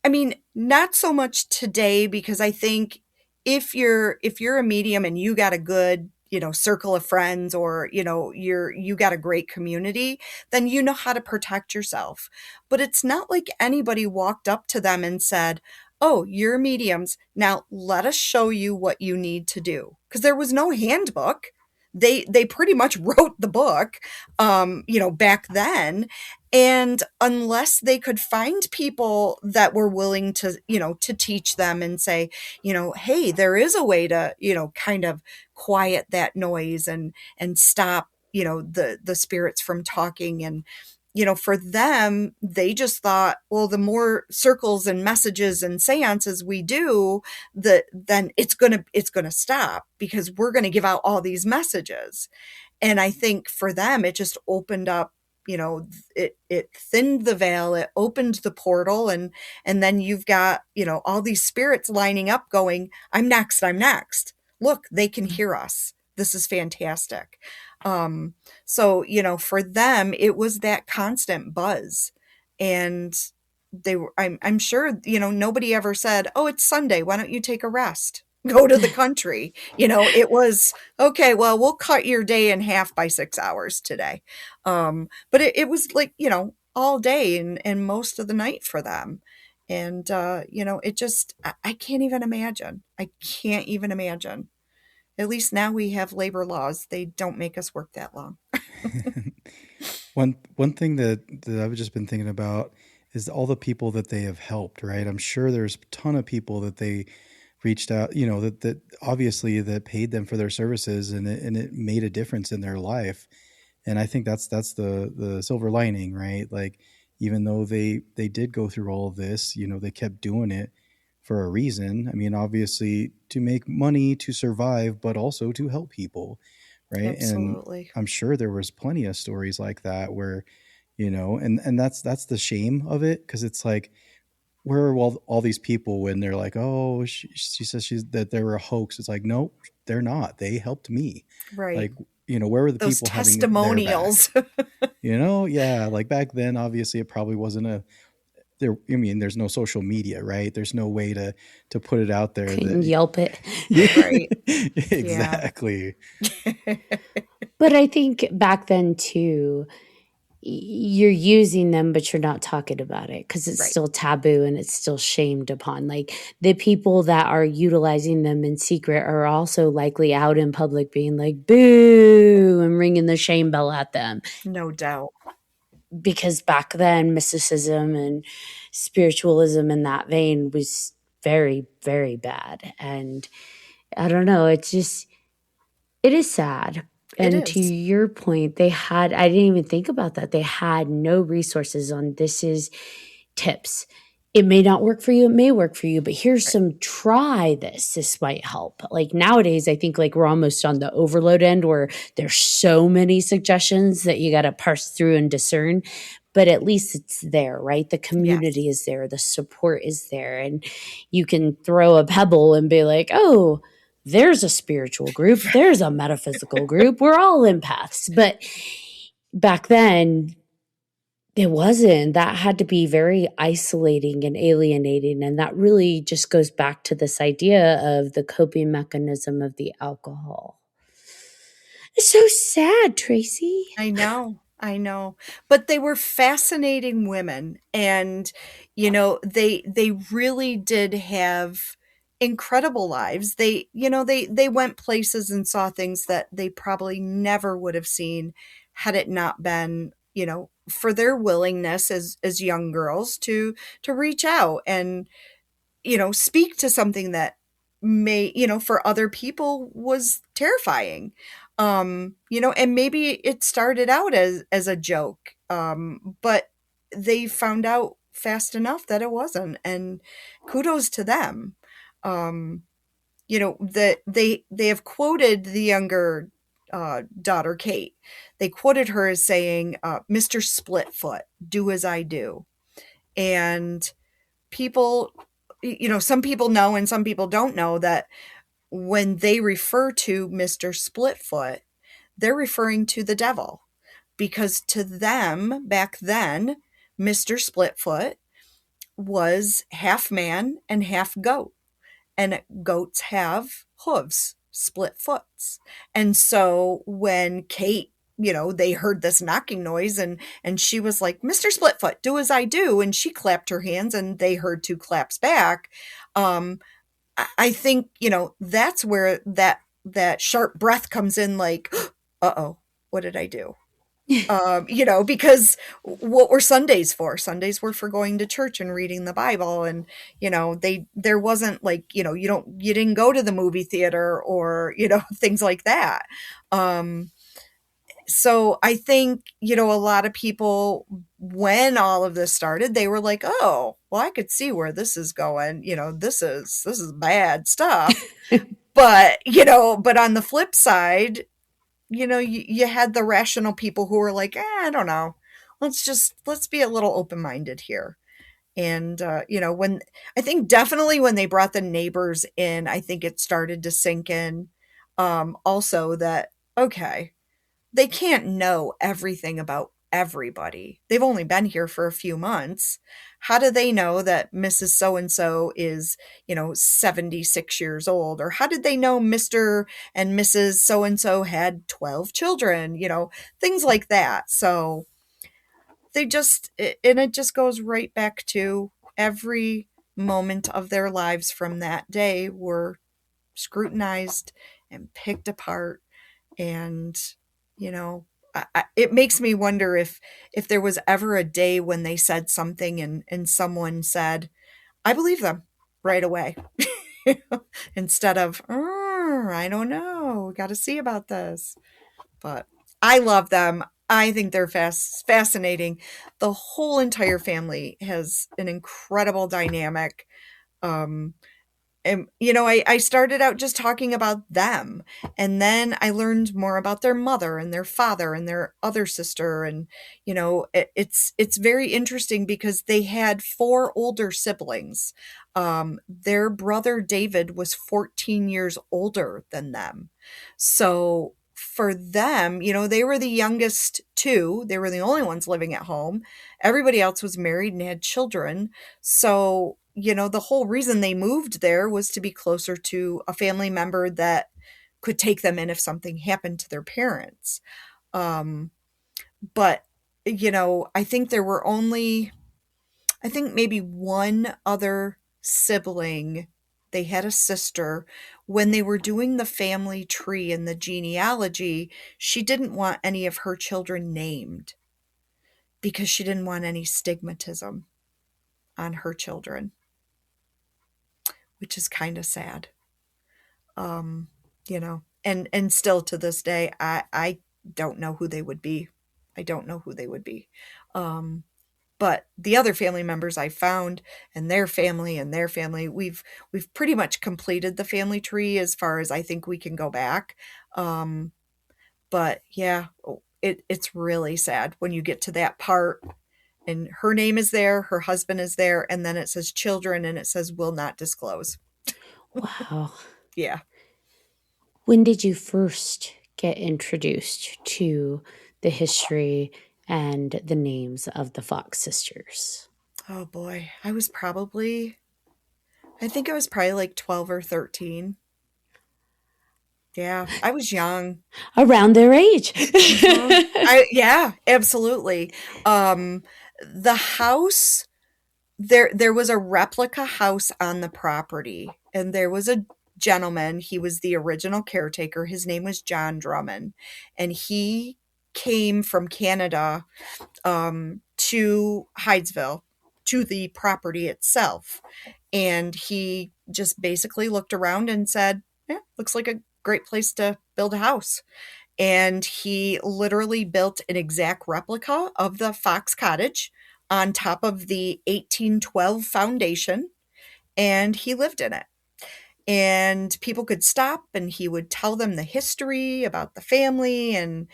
mean, not so much today, because I think if you're a medium and you got a good, circle of friends, or, you got a great community, then you know how to protect yourself. But it's not like anybody walked up to them and said, "Oh, you're mediums. Now let us show you what you need to do." Because there was no handbook. They pretty much wrote the book, back then. And unless they could find people that were willing to, to teach them and say, hey, there is a way to, kind of quiet that noise and stop, the spirits from talking. And, for them, they just thought, well, the more circles and messages and seances we do, then it's gonna stop, because we're gonna give out all these messages. And I think for them, it just opened up, it thinned the veil, it opened the portal, and then you've got, all these spirits lining up going, I'm next, I'm next. Look, they can hear us. This is fantastic. So, for them, it was that constant buzz. And I'm sure, nobody ever said, oh, it's Sunday, why don't you take a rest? Go to the country. It was, okay, well, we'll cut your day in half by 6 hours today. But it was like, all day and most of the night for them. And, it just, I can't even imagine. I can't even imagine. At least now we have labor laws. They don't make us work that long. One thing that I've just been thinking about is all the people that they have helped, right? I'm sure there's a ton of people that they reached out, that obviously that paid them for their services, and it made a difference in their life. And I think that's the silver lining, right? Like, even though they did go through all of this, they kept doing it for a reason. I mean, obviously to make money, to survive, but also to help people, right? And Absolutely. I'm sure there was plenty of stories like that where, and that's the shame of it, because it's like, where are all these people when they're like, oh, she says that they were a hoax? It's like, no, they're not. They helped me. Right. Like, where were the Those people having their back? testimonials. Yeah, like back then, obviously it probably wasn't there's no social media, right? There's no way to put it out there Couldn't that Yelp it. Right. exactly. But I think back then too, you're using them, but you're not talking about it because it's Right. still taboo and it's still shamed upon. Like, the people that are utilizing them in secret are also likely out in public being like, boo, and ringing the shame bell at them. No doubt. Because back then, mysticism and spiritualism in that vein was very, very bad. And I don't know, it is sad. It And to is. your point, I didn't even think about that. They had no resources on this is tips. It may not work for you, it may work for you, but here's some, try this. This might help. Like nowadays, I think like we're almost on the overload end where there's so many suggestions that you got to parse through and discern. But at least it's there, right? The community is there, the support is there, and you can throw a pebble and be like, oh, there's a spiritual group, there's a metaphysical group, we're all empaths. But back then, it wasn't. That had to be very isolating and alienating. And that really just goes back to this idea of the coping mechanism of the alcohol. It's so sad, Tracy. I know. But they were fascinating women, and they really did have incredible lives. They went places and saw things that they probably never would have seen had it not been, for their willingness as young girls to reach out and speak to something that may, for other people was terrifying. And maybe it started out as a joke. But they found out fast enough that it wasn't, and kudos to them. That they have quoted the younger daughter, Kate. They quoted her as saying, "Mr. Splitfoot, do as I do." And people, some people know and some people don't know that when they refer to Mr. Splitfoot, they're referring to the devil, because to them back then, Mr. Splitfoot was half man and half goat, and goats have hooves, split foots. And so when Kate, they heard this knocking noise, and she was like, "Mr. Splitfoot, do as I do," and she clapped her hands and they heard two claps back. I think, that's where that sharp breath comes in, like, uh-oh, what did I do? Because what were Sundays for? Sundays were for going to church and reading the Bible. And, there wasn't like, you didn't go to the movie theater or, things like that. So I think, a lot of people, when all of this started, they were like, oh, well, I could see where this is going. This is bad stuff. But, but on the flip side, you had the rational people who were like, I don't know. Let's be a little open-minded here. And, when I think definitely when they brought the neighbors in, I think it started to sink in, also that, okay, they can't know everything about everybody. They've only been here for a few months. How do they know that Mrs. So-and-so is, 76 years old? Or how did they know Mr. and Mrs. So-and-so had 12 children? Things like that. So they just, and it just goes right back to every moment of their lives from that day were scrutinized and picked apart. And, you know, it makes me wonder if there was ever a day when they said something and someone said, I believe them right away. Instead of, I don't know, we got to see about this. But I love them. I think they're fascinating. The whole entire family has an incredible dynamic. Um, and I started out just talking about them, and then I learned more about their mother and their father and their other sister. And it's very interesting because they had four older siblings. Their brother David was 14 years older than them, so for them, they were the youngest two. They were the only ones living at home. Everybody else was married and had children. So the whole reason they moved there was to be closer to a family member that could take them in if something happened to their parents. But, I think there were I think maybe one other sibling. They had a sister. When they were doing the family tree and the genealogy, she didn't want any of her children named because she didn't want any stigmatism on her children, which is kind of sad. um and still to this day, I don't know who they would be. I don't know who they would be. um but the other family members I found, and their family, we've pretty much completed the family tree as far as I think we can go back. But yeah, it's really sad when you get to that part and her name is there, her husband is there, and then it says children and it says will not disclose. Wow. Yeah. When did you first get introduced to the history and the names of the Fox sisters? Oh boy. I think I was probably like 12 or 13. Yeah, I was young. Around their age. Yeah, absolutely. The house, there was a replica house on the property, and there was a gentleman. He was the original caretaker. His name was John Drummond, and he came from Canada to Hydesville, to the property itself. And he just basically looked around and said, yeah, looks like a great place to build a house. And he literally built an exact replica of the Fox Cottage on top of the 1812 foundation, and he lived in it. And people could stop and he would tell them the history about the family and,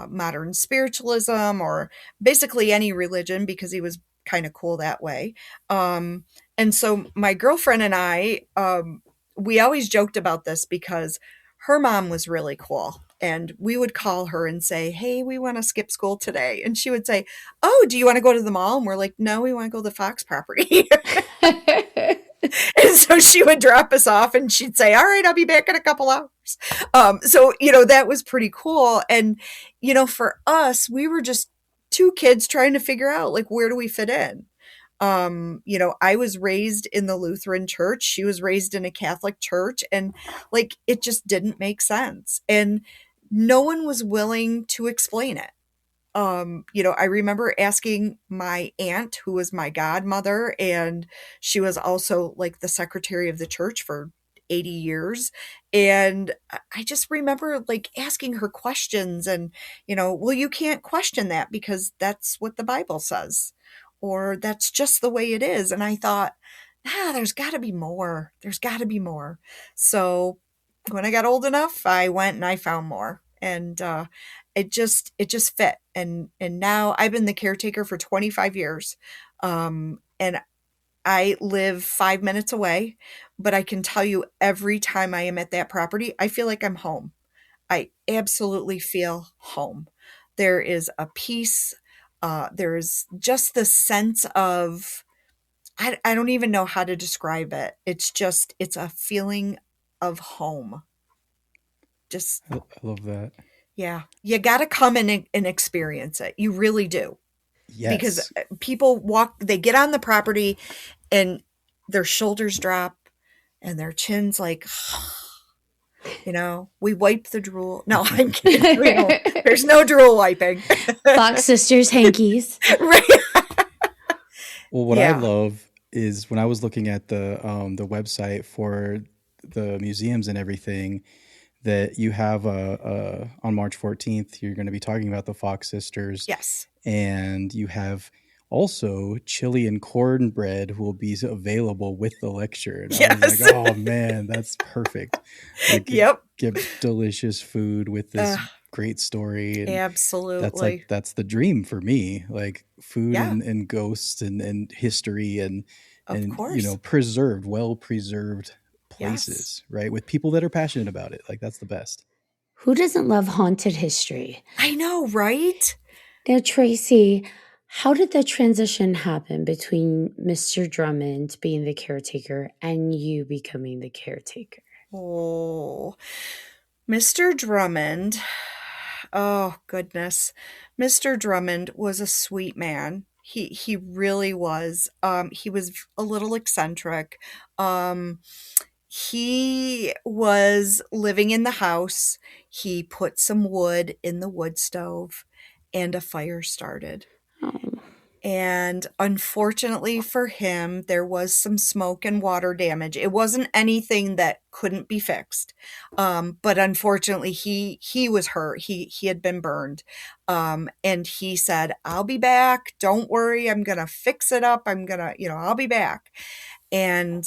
modern spiritualism, or basically any religion, because he was kind of cool that way. And so my girlfriend and I, we always joked about this because her mom was really cool. And we would call her and say, hey, we want to skip school today. And she would say, oh, do you want to go to the mall? And we're like, no, we want to go to the Fox property. And so she would drop us off and she'd say, all right, I'll be back in a couple hours. So, that was pretty cool. And, for us, we were just two kids trying to figure out, like, where do we fit in? I was raised in the Lutheran church. She was raised in a Catholic church. And, like, it just didn't make sense. And no one was willing to explain it. I remember asking my aunt, who was my godmother, and she was also like the secretary of the church for 80 years. And I just remember like asking her questions and, well, you can't question that because that's what the Bible says, or that's just the way it is. And I thought, there's got to be more. There's got to be more. So when I got old enough, I went and I found more. And it just fit. And now I've been the caretaker for 25 years. And I live 5 minutes away, but I can tell you every time I am at that property, I feel like I'm home. I absolutely feel home. There is a peace. There's just the sense of, I don't even know how to describe it. It's a feeling of home. Just, I love that. yeah, you got to come and experience it. You really do. because Yes. people they get on the property and their shoulders drop and their chins like, we wipe the drool. No, I'm kidding. There's no drool wiping. Fox Sisters hankies. Right. Well, what I Yeah. love is when I was looking at the website for the museums and everything, that you have on March 14th, you're going to be talking about the Fox Sisters. Yes. And you have also chili and cornbread will be available with the lecture. And I was like, oh man, that's perfect. Like, Yep. Get delicious food with this great story. And Absolutely. that's the dream for me. Like food Yeah. and ghosts and history and Of course. well preserved places, right? With people that are passionate about it. Like that's the best. Who doesn't love haunted history? I know, right? Now, Tracy, how did the transition happen between Mr. Drummond being the caretaker and you becoming the caretaker? Oh, Mr. Drummond. Oh, goodness. Mr. Drummond was a sweet man. He really was. He was a little eccentric. He was living in the house. He put some wood in the wood stove and a fire started. Oh. And unfortunately for him, there was some smoke and water damage. It wasn't anything that couldn't be fixed. But unfortunately, he was hurt. He had been burned. And he said, I'll be back. Don't worry. I'm going to fix it up. I'll be back. And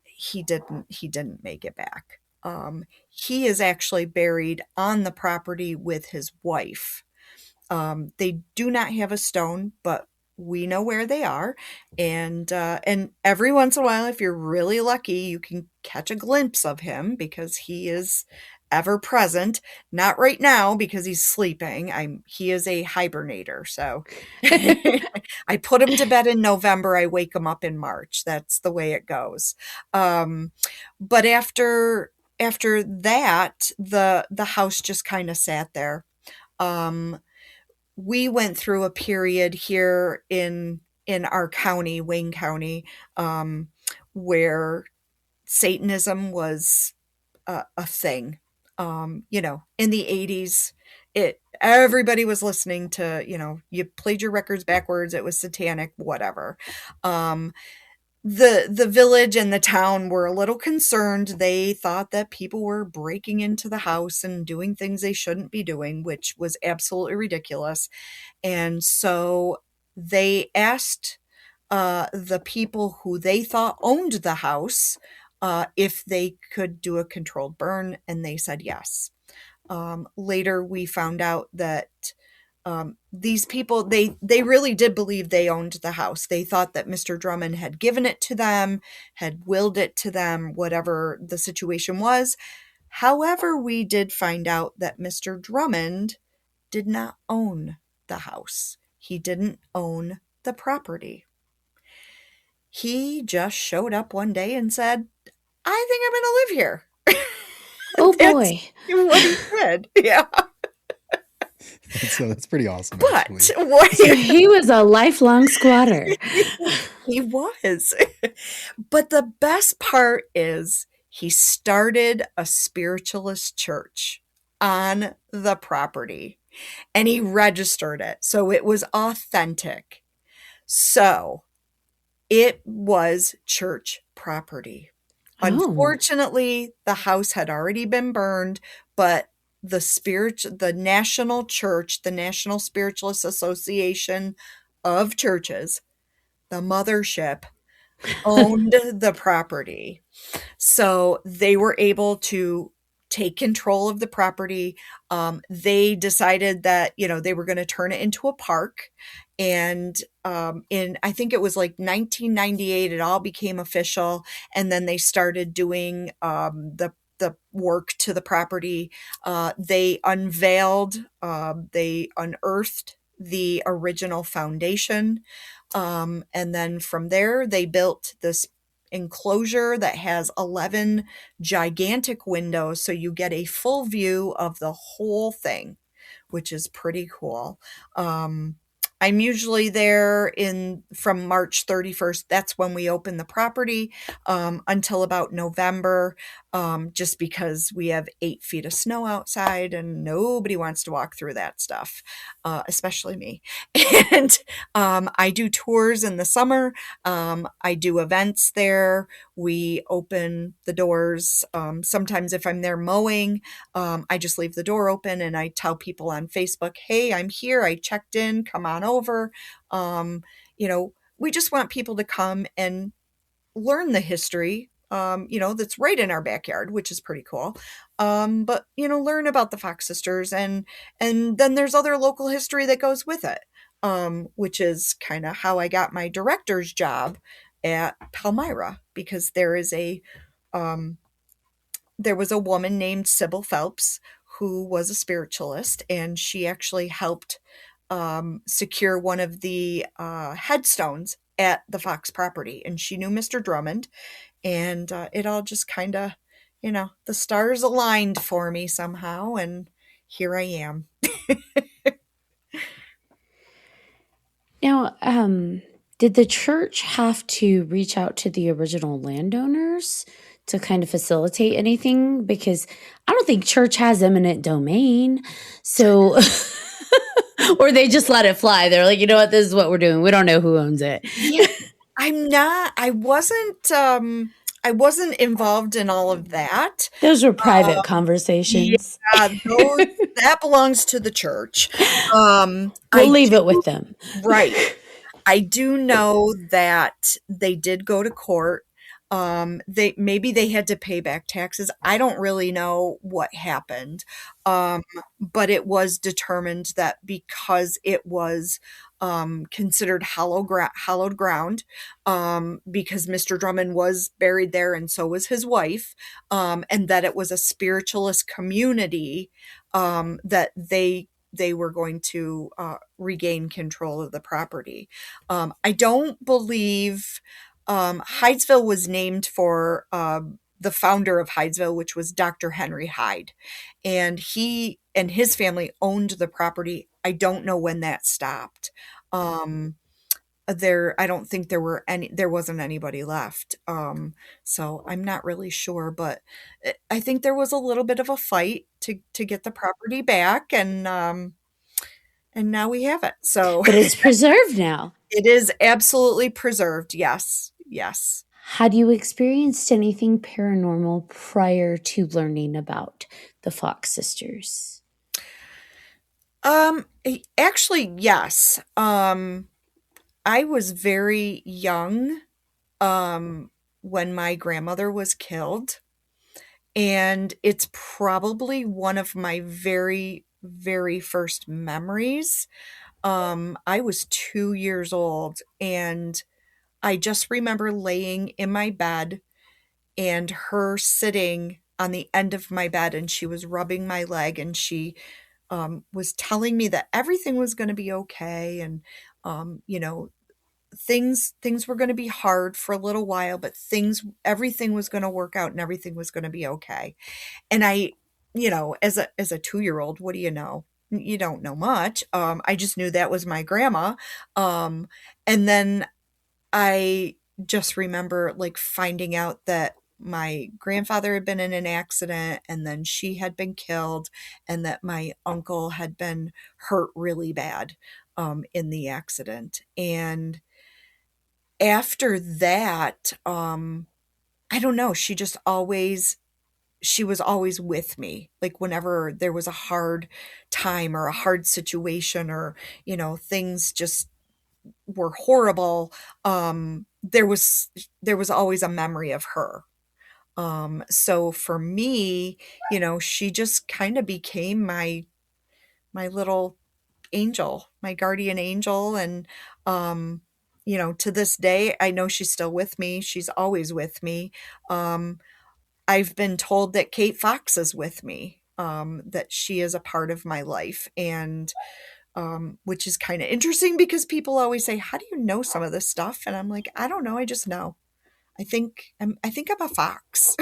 he didn't make it back. He is actually buried on the property with his wife. They do not have a stone, but we know where they are. And every once in a while, if you're really lucky, you can catch a glimpse of him because he is ever present. Not right now because he's sleeping. He is a hibernator. So I put him to bed in November. I wake him up in March. That's the way it goes. But after that, the house just kind of sat there. We went through a period here in our county, Wayne County, where Satanism was a thing. In the 80s, everybody was listening to, you played your records backwards, it was satanic, whatever. The village and the town were a little concerned. They thought that people were breaking into the house and doing things they shouldn't be doing, which was absolutely ridiculous. And so they asked the people who they thought owned the house if they could do a controlled burn, and they said yes. Later, we found out that these people, they really did believe they owned the house. They thought that Mr. Drummond had given it to them, had willed it to them, whatever the situation was. However, we did find out that Mr. Drummond did not own the house. He didn't own the property. He just showed up one day and said, I think I'm going to live here. Oh boy. What he said. Yeah. That's pretty awesome. But So he was a lifelong squatter. He was. But the best part is he started a spiritualist church on the property and he registered it. So it was authentic. So it was church property. Oh. Unfortunately, the house had already been burned, but the national church, the National Spiritualist Association of Churches, the mothership, owned the property. So they were able to take control of the property. They decided that, they were going to turn it into a park. And I think it was like 1998, it all became official. And then they started doing the work to the property. They unearthed the original foundation. And then from there, they built this enclosure that has 11 gigantic windows. So you get a full view of the whole thing, which is pretty cool. I'm usually there from March 31st. That's when we open the property, until about November, just because we have 8 feet of snow outside and nobody wants to walk through that stuff, especially me. And I do tours in the summer. I do events there. We open the doors. Sometimes if I'm there mowing, I just leave the door open and I tell people on Facebook, hey, I'm here. I checked in. Come on over. Um, we just want people to come and learn the history, that's right in our backyard, which is pretty cool. But learn about the Fox sisters, and then there's other local history that goes with it, which is kind of how I got my director's job at Palmyra, because um, there was a woman named Sybil Phelps who was a spiritualist, and she actually helped secure one of the headstones at the Fox property. And she knew Mr. Drummond, and it all just kind of, the stars aligned for me somehow, and here I am. Now, did the church have to reach out to the original landowners to kind of facilitate anything? Because I don't think church has eminent domain. So, or they just let it fly. They're like, you know what, this is what we're doing. We don't know who owns it. Yeah, I wasn't involved in all of that. Those were private conversations. Yeah, that belongs to the church. We'll leave it with them. Right. I do know that they did go to court. They had to pay back taxes. I don't really know what happened. But it was determined that because it was considered hallowed ground, because Mr. Drummond was buried there and so was his wife, and that it was a spiritualist community, that they were going to regain control of the property. I don't believe Hydesville was named for the founder of Hydesville, which was Dr. Henry Hyde. And he and his family owned the property. I don't know when that stopped. I don't think there wasn't anybody left. So I'm not really sure, but I think there was a little bit of a fight to get the property back, and now we have it. So, but it's preserved now. It is absolutely preserved. Yes. Yes. Had you experienced anything paranormal prior to learning about the Fox sisters? Actually, yes. I was very young when my grandmother was killed, and it's probably one of my very, very first memories. I was 2 years old, and I just remember laying in my bed and her sitting on the end of my bed, and she was rubbing my leg, and she was telling me that everything was going to be okay. And, things were going to be hard for a little while, but everything was going to work out and everything was going to be okay. And I, as a 2-year-old, what do you know? You don't know much. I just knew that was my grandma. And then I just remember like finding out that my grandfather had been in an accident, and then she had been killed, and that my uncle had been hurt really bad in the accident. And after that, I don't know, she was always with me. Like whenever there was a hard time or a hard situation, or, things just were horrible, there was always a memory of her. So for me, she just kind of became my little angel, my guardian angel. And, to this day, I know she's still with me. She's always with me. I've been told that Kate Fox is with me, that she is a part of my life. And, which is kind of interesting because people always say, how do you know some of this stuff? And I'm like, I don't know. I just know. I think I'm a fox.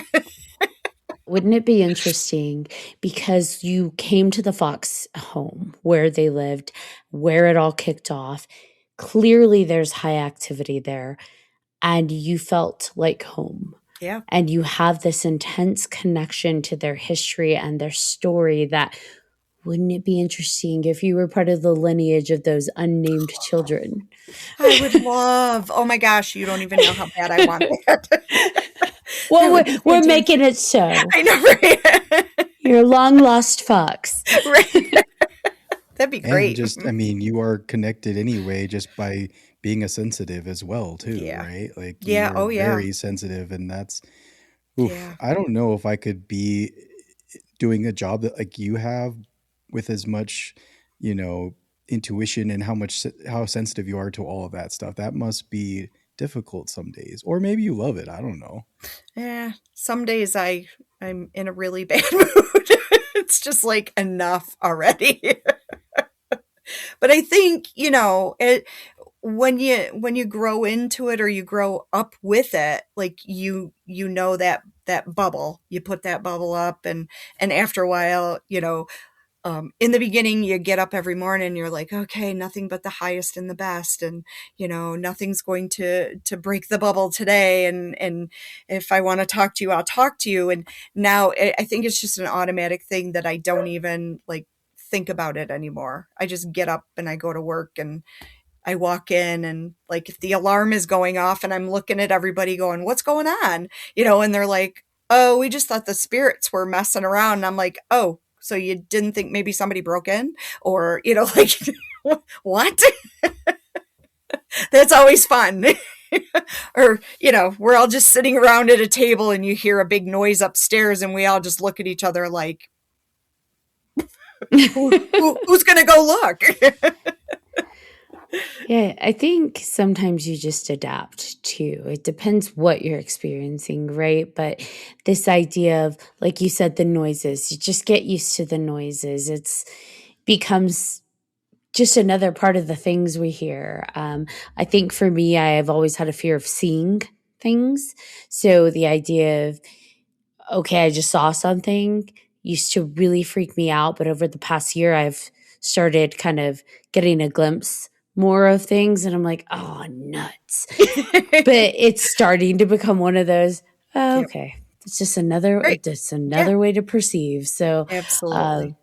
wouldn't it be interesting, because you came to the Fox home where they lived, where it all kicked off. Clearly there's high activity there, and you felt like home. Yeah. And you have this intense connection to their history and their story that, wouldn't it be interesting if you were part of the lineage of those unnamed children? I would love. Oh my gosh, you don't even know how bad I want that. Well, That would be we're fantastic. making it so. I know, right? Your long lost fox. Right. That'd be And great. just, I mean, you are connected anyway just by being a sensitive as well, too, Yeah. right? Like, Yeah. you're Oh, yeah. very sensitive, and that's, oof. Yeah. I don't know if I could be doing a job that like you have with as much, you know, intuition and how sensitive you are to all of that stuff. That must be difficult some days, or maybe you love it. I don't know. Yeah. Some days I'm in a really bad mood. It's just like enough already. But I think, when you grow into it or you grow up with it, like you know that bubble, you put that bubble up, and after a while, in the beginning you get up every morning, you're like, okay, nothing but the highest and the best, and nothing's going to break the bubble today, and if I want to talk to you, I'll talk to you. And now I think it's just an automatic thing that I don't even like think about it anymore. I just get up and I go to work, and I walk in, and like if the alarm is going off and I'm looking at everybody going, what's going on? And they're like, oh, we just thought the spirits were messing around. And I'm like, oh, so you didn't think maybe somebody broke in? Or, like, what? That's always fun. Or, we're all just sitting around at a table and you hear a big noise upstairs and we all just look at each other like, who's going to go look? Yeah, I think sometimes you just adapt too. It depends what you're experiencing, right? But this idea of, like you said, the noises, you just get used to the noises. It's becomes just another part of the things we hear. I think for me, I have always had a fear of seeing things. So the idea of, okay, I just saw something used to really freak me out. But over the past year, I've started kind of getting a glimpse more of things. And I'm like, oh, nuts. But it's starting to become one of those, oh, Yep. okay, it's just another, Right. it's another way to perceive. So Absolutely.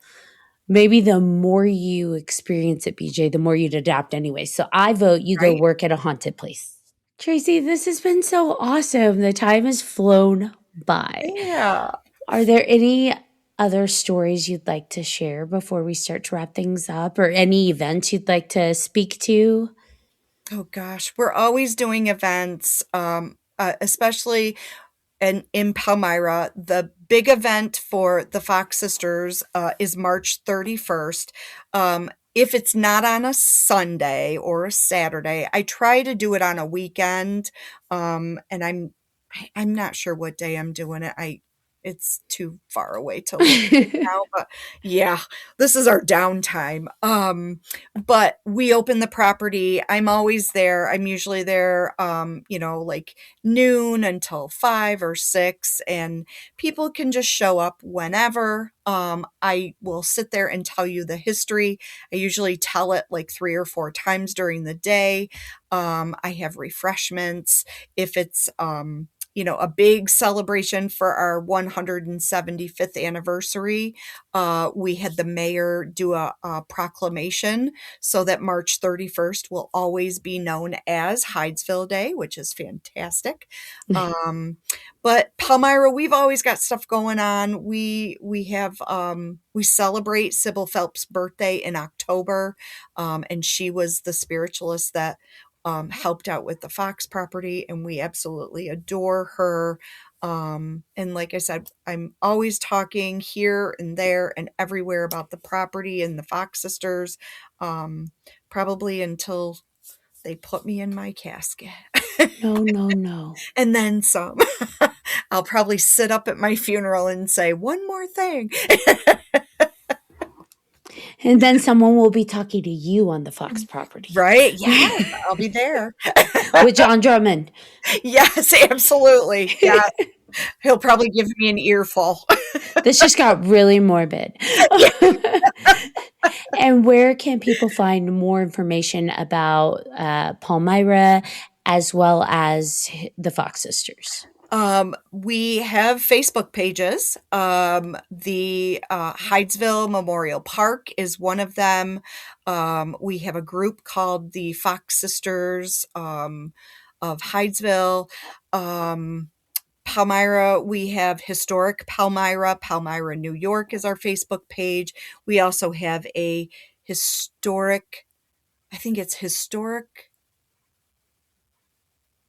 maybe the more you experience it, BJ, the more you'd adapt anyway. So I vote you go Right. work at a haunted place. Tracy, this has been so awesome. The time has flown by. Yeah. Are there any other stories you'd like to share before we start to wrap things up, or any events you'd like to speak to? Oh gosh, we're always doing events, especially in Palmyra. The big event for the Fox Sisters is March 31st. If it's not on a Sunday or a Saturday, I try to do it on a weekend. And I'm not sure what day I'm doing it. It's too far away to look now, but yeah, this is our downtime. But we open the property. I'm always there. I'm usually there, like noon until 5 or 6, and people can just show up whenever. I will sit there and tell you the history. I usually tell it like 3 or 4 times during the day. I have refreshments. If it's, a big celebration for our 175th anniversary. We had the mayor do a proclamation so that March 31st will always be known as Hydesville Day, which is fantastic. But Palmyra, we've always got stuff going on. We have we celebrate Sybil Phelps' birthday in October, and she was the spiritualist that helped out with the Fox property, and we absolutely adore her. And like I said, I'm always talking here and there and everywhere about the property and the Fox sisters, probably until they put me in my casket. No. And then some. I'll probably sit up at my funeral and say one more thing. And then someone will be talking to you on the Fox property. Right? Yeah, I'll be there. With John Drummond. Yes, absolutely. Yeah. He'll probably give me an earful. This just got really morbid. And where can people find more information about Palmyra as well as the Fox sisters? We have Facebook pages. The Hydesville Memorial Park is one of them. We have a group called the Fox Sisters of Hydesville. Palmyra, we have Historic Palmyra. Palmyra, New York is our Facebook page. We also have a historic, I think it's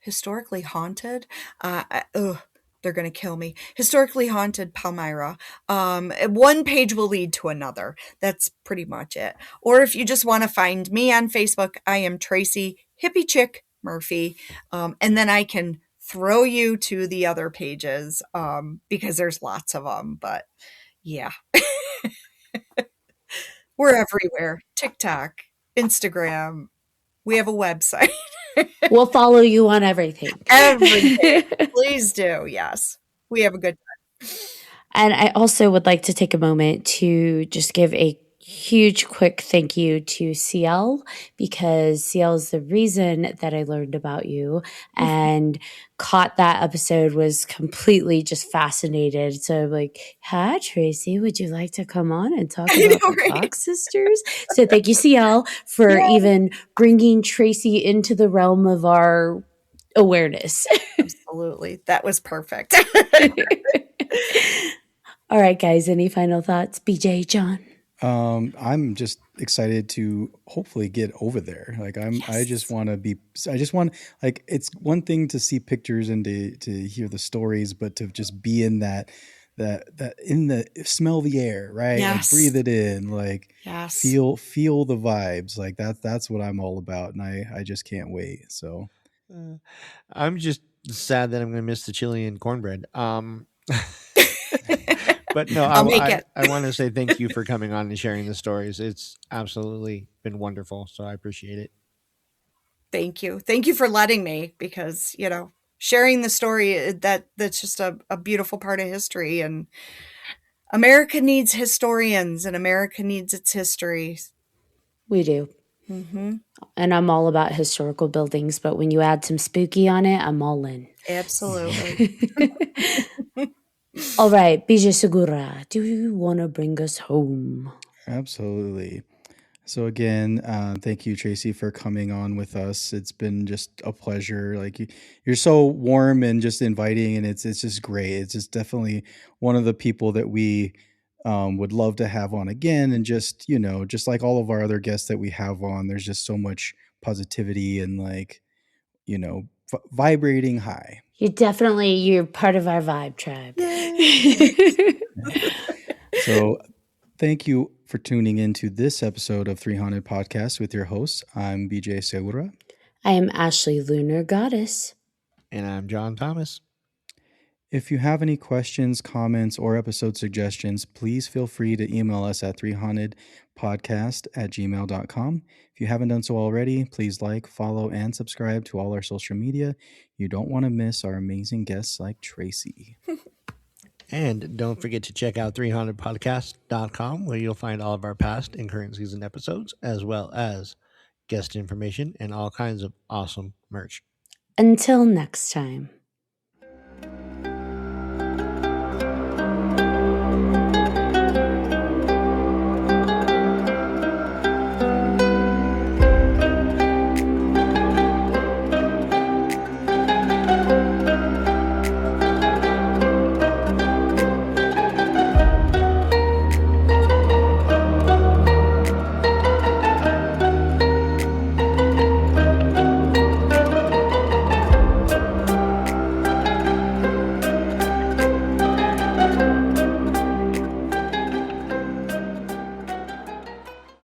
historically haunted. They're going to kill me. Historically haunted Palmyra. One page will lead to another. That's pretty much it. Or if you just want to find me on Facebook, I am Tracy Hippie Chick Murphy. And then I can throw you to the other pages because there's lots of them. But yeah, we're everywhere. TikTok, Instagram. We have a website. We'll follow you on everything. Everything. Please do. Yes. We have a good time. And I also would like to take a moment to just give a huge quick thank you to CL, because CL is the reason that I learned about you and caught that episode, was completely just fascinated. So I'm like, hi, Tracy, would you like to come on and talk about the Fox sisters? So thank you, CL, for even bringing Tracy into the realm of our awareness. Absolutely. That was perfect. All right, guys, any final thoughts? BJ, John? I'm just excited to hopefully get over there. Like I just want to be, I just want, like, it's one thing to see pictures and to hear the stories, but to just be in that in the, smell the air, right? Yes. Like, breathe it in, like, Yes. feel the vibes. Like that's what I'm all about. And I just can't wait. So I'm just sad that I'm going to miss the chili and cornbread. But no, I'll make it. I want to say thank you for coming on and sharing the stories. It's absolutely been wonderful. So I appreciate it. Thank you. Thank you for letting me, because, sharing the story, that's just a beautiful part of history, and America needs historians, and America needs its history. We do. Mm-hmm. And I'm all about historical buildings, but when you add some spooky on it, I'm all in. Absolutely. All right, BJ Segura, do you want to bring us home? absolutely. So again, thank you, Tracy, for coming on with us. It's been just a pleasure. Like, you're so warm and just inviting, and it's just great. It's just definitely one of the people that we would love to have on again. And just, just like all of our other guests that we have on, there's just so much positivity and, like, vibrating high. You're part of our vibe tribe. So thank you for tuning in to this episode of 3Haunted Podcast with your hosts. I'm BJ Segura. I am Ashley Lunar Goddess. And I'm John Thomas. If you have any questions, comments, or episode suggestions, please feel free to email us at 3hauntedpodcast@gmail.com. If you haven't done so already, please like, follow, and subscribe to all our social media. You don't want to miss our amazing guests like Tracy. And don't forget to check out 3hauntedpodcast.com, where you'll find all of our past and current season episodes, as well as guest information and all kinds of awesome merch. Until next time.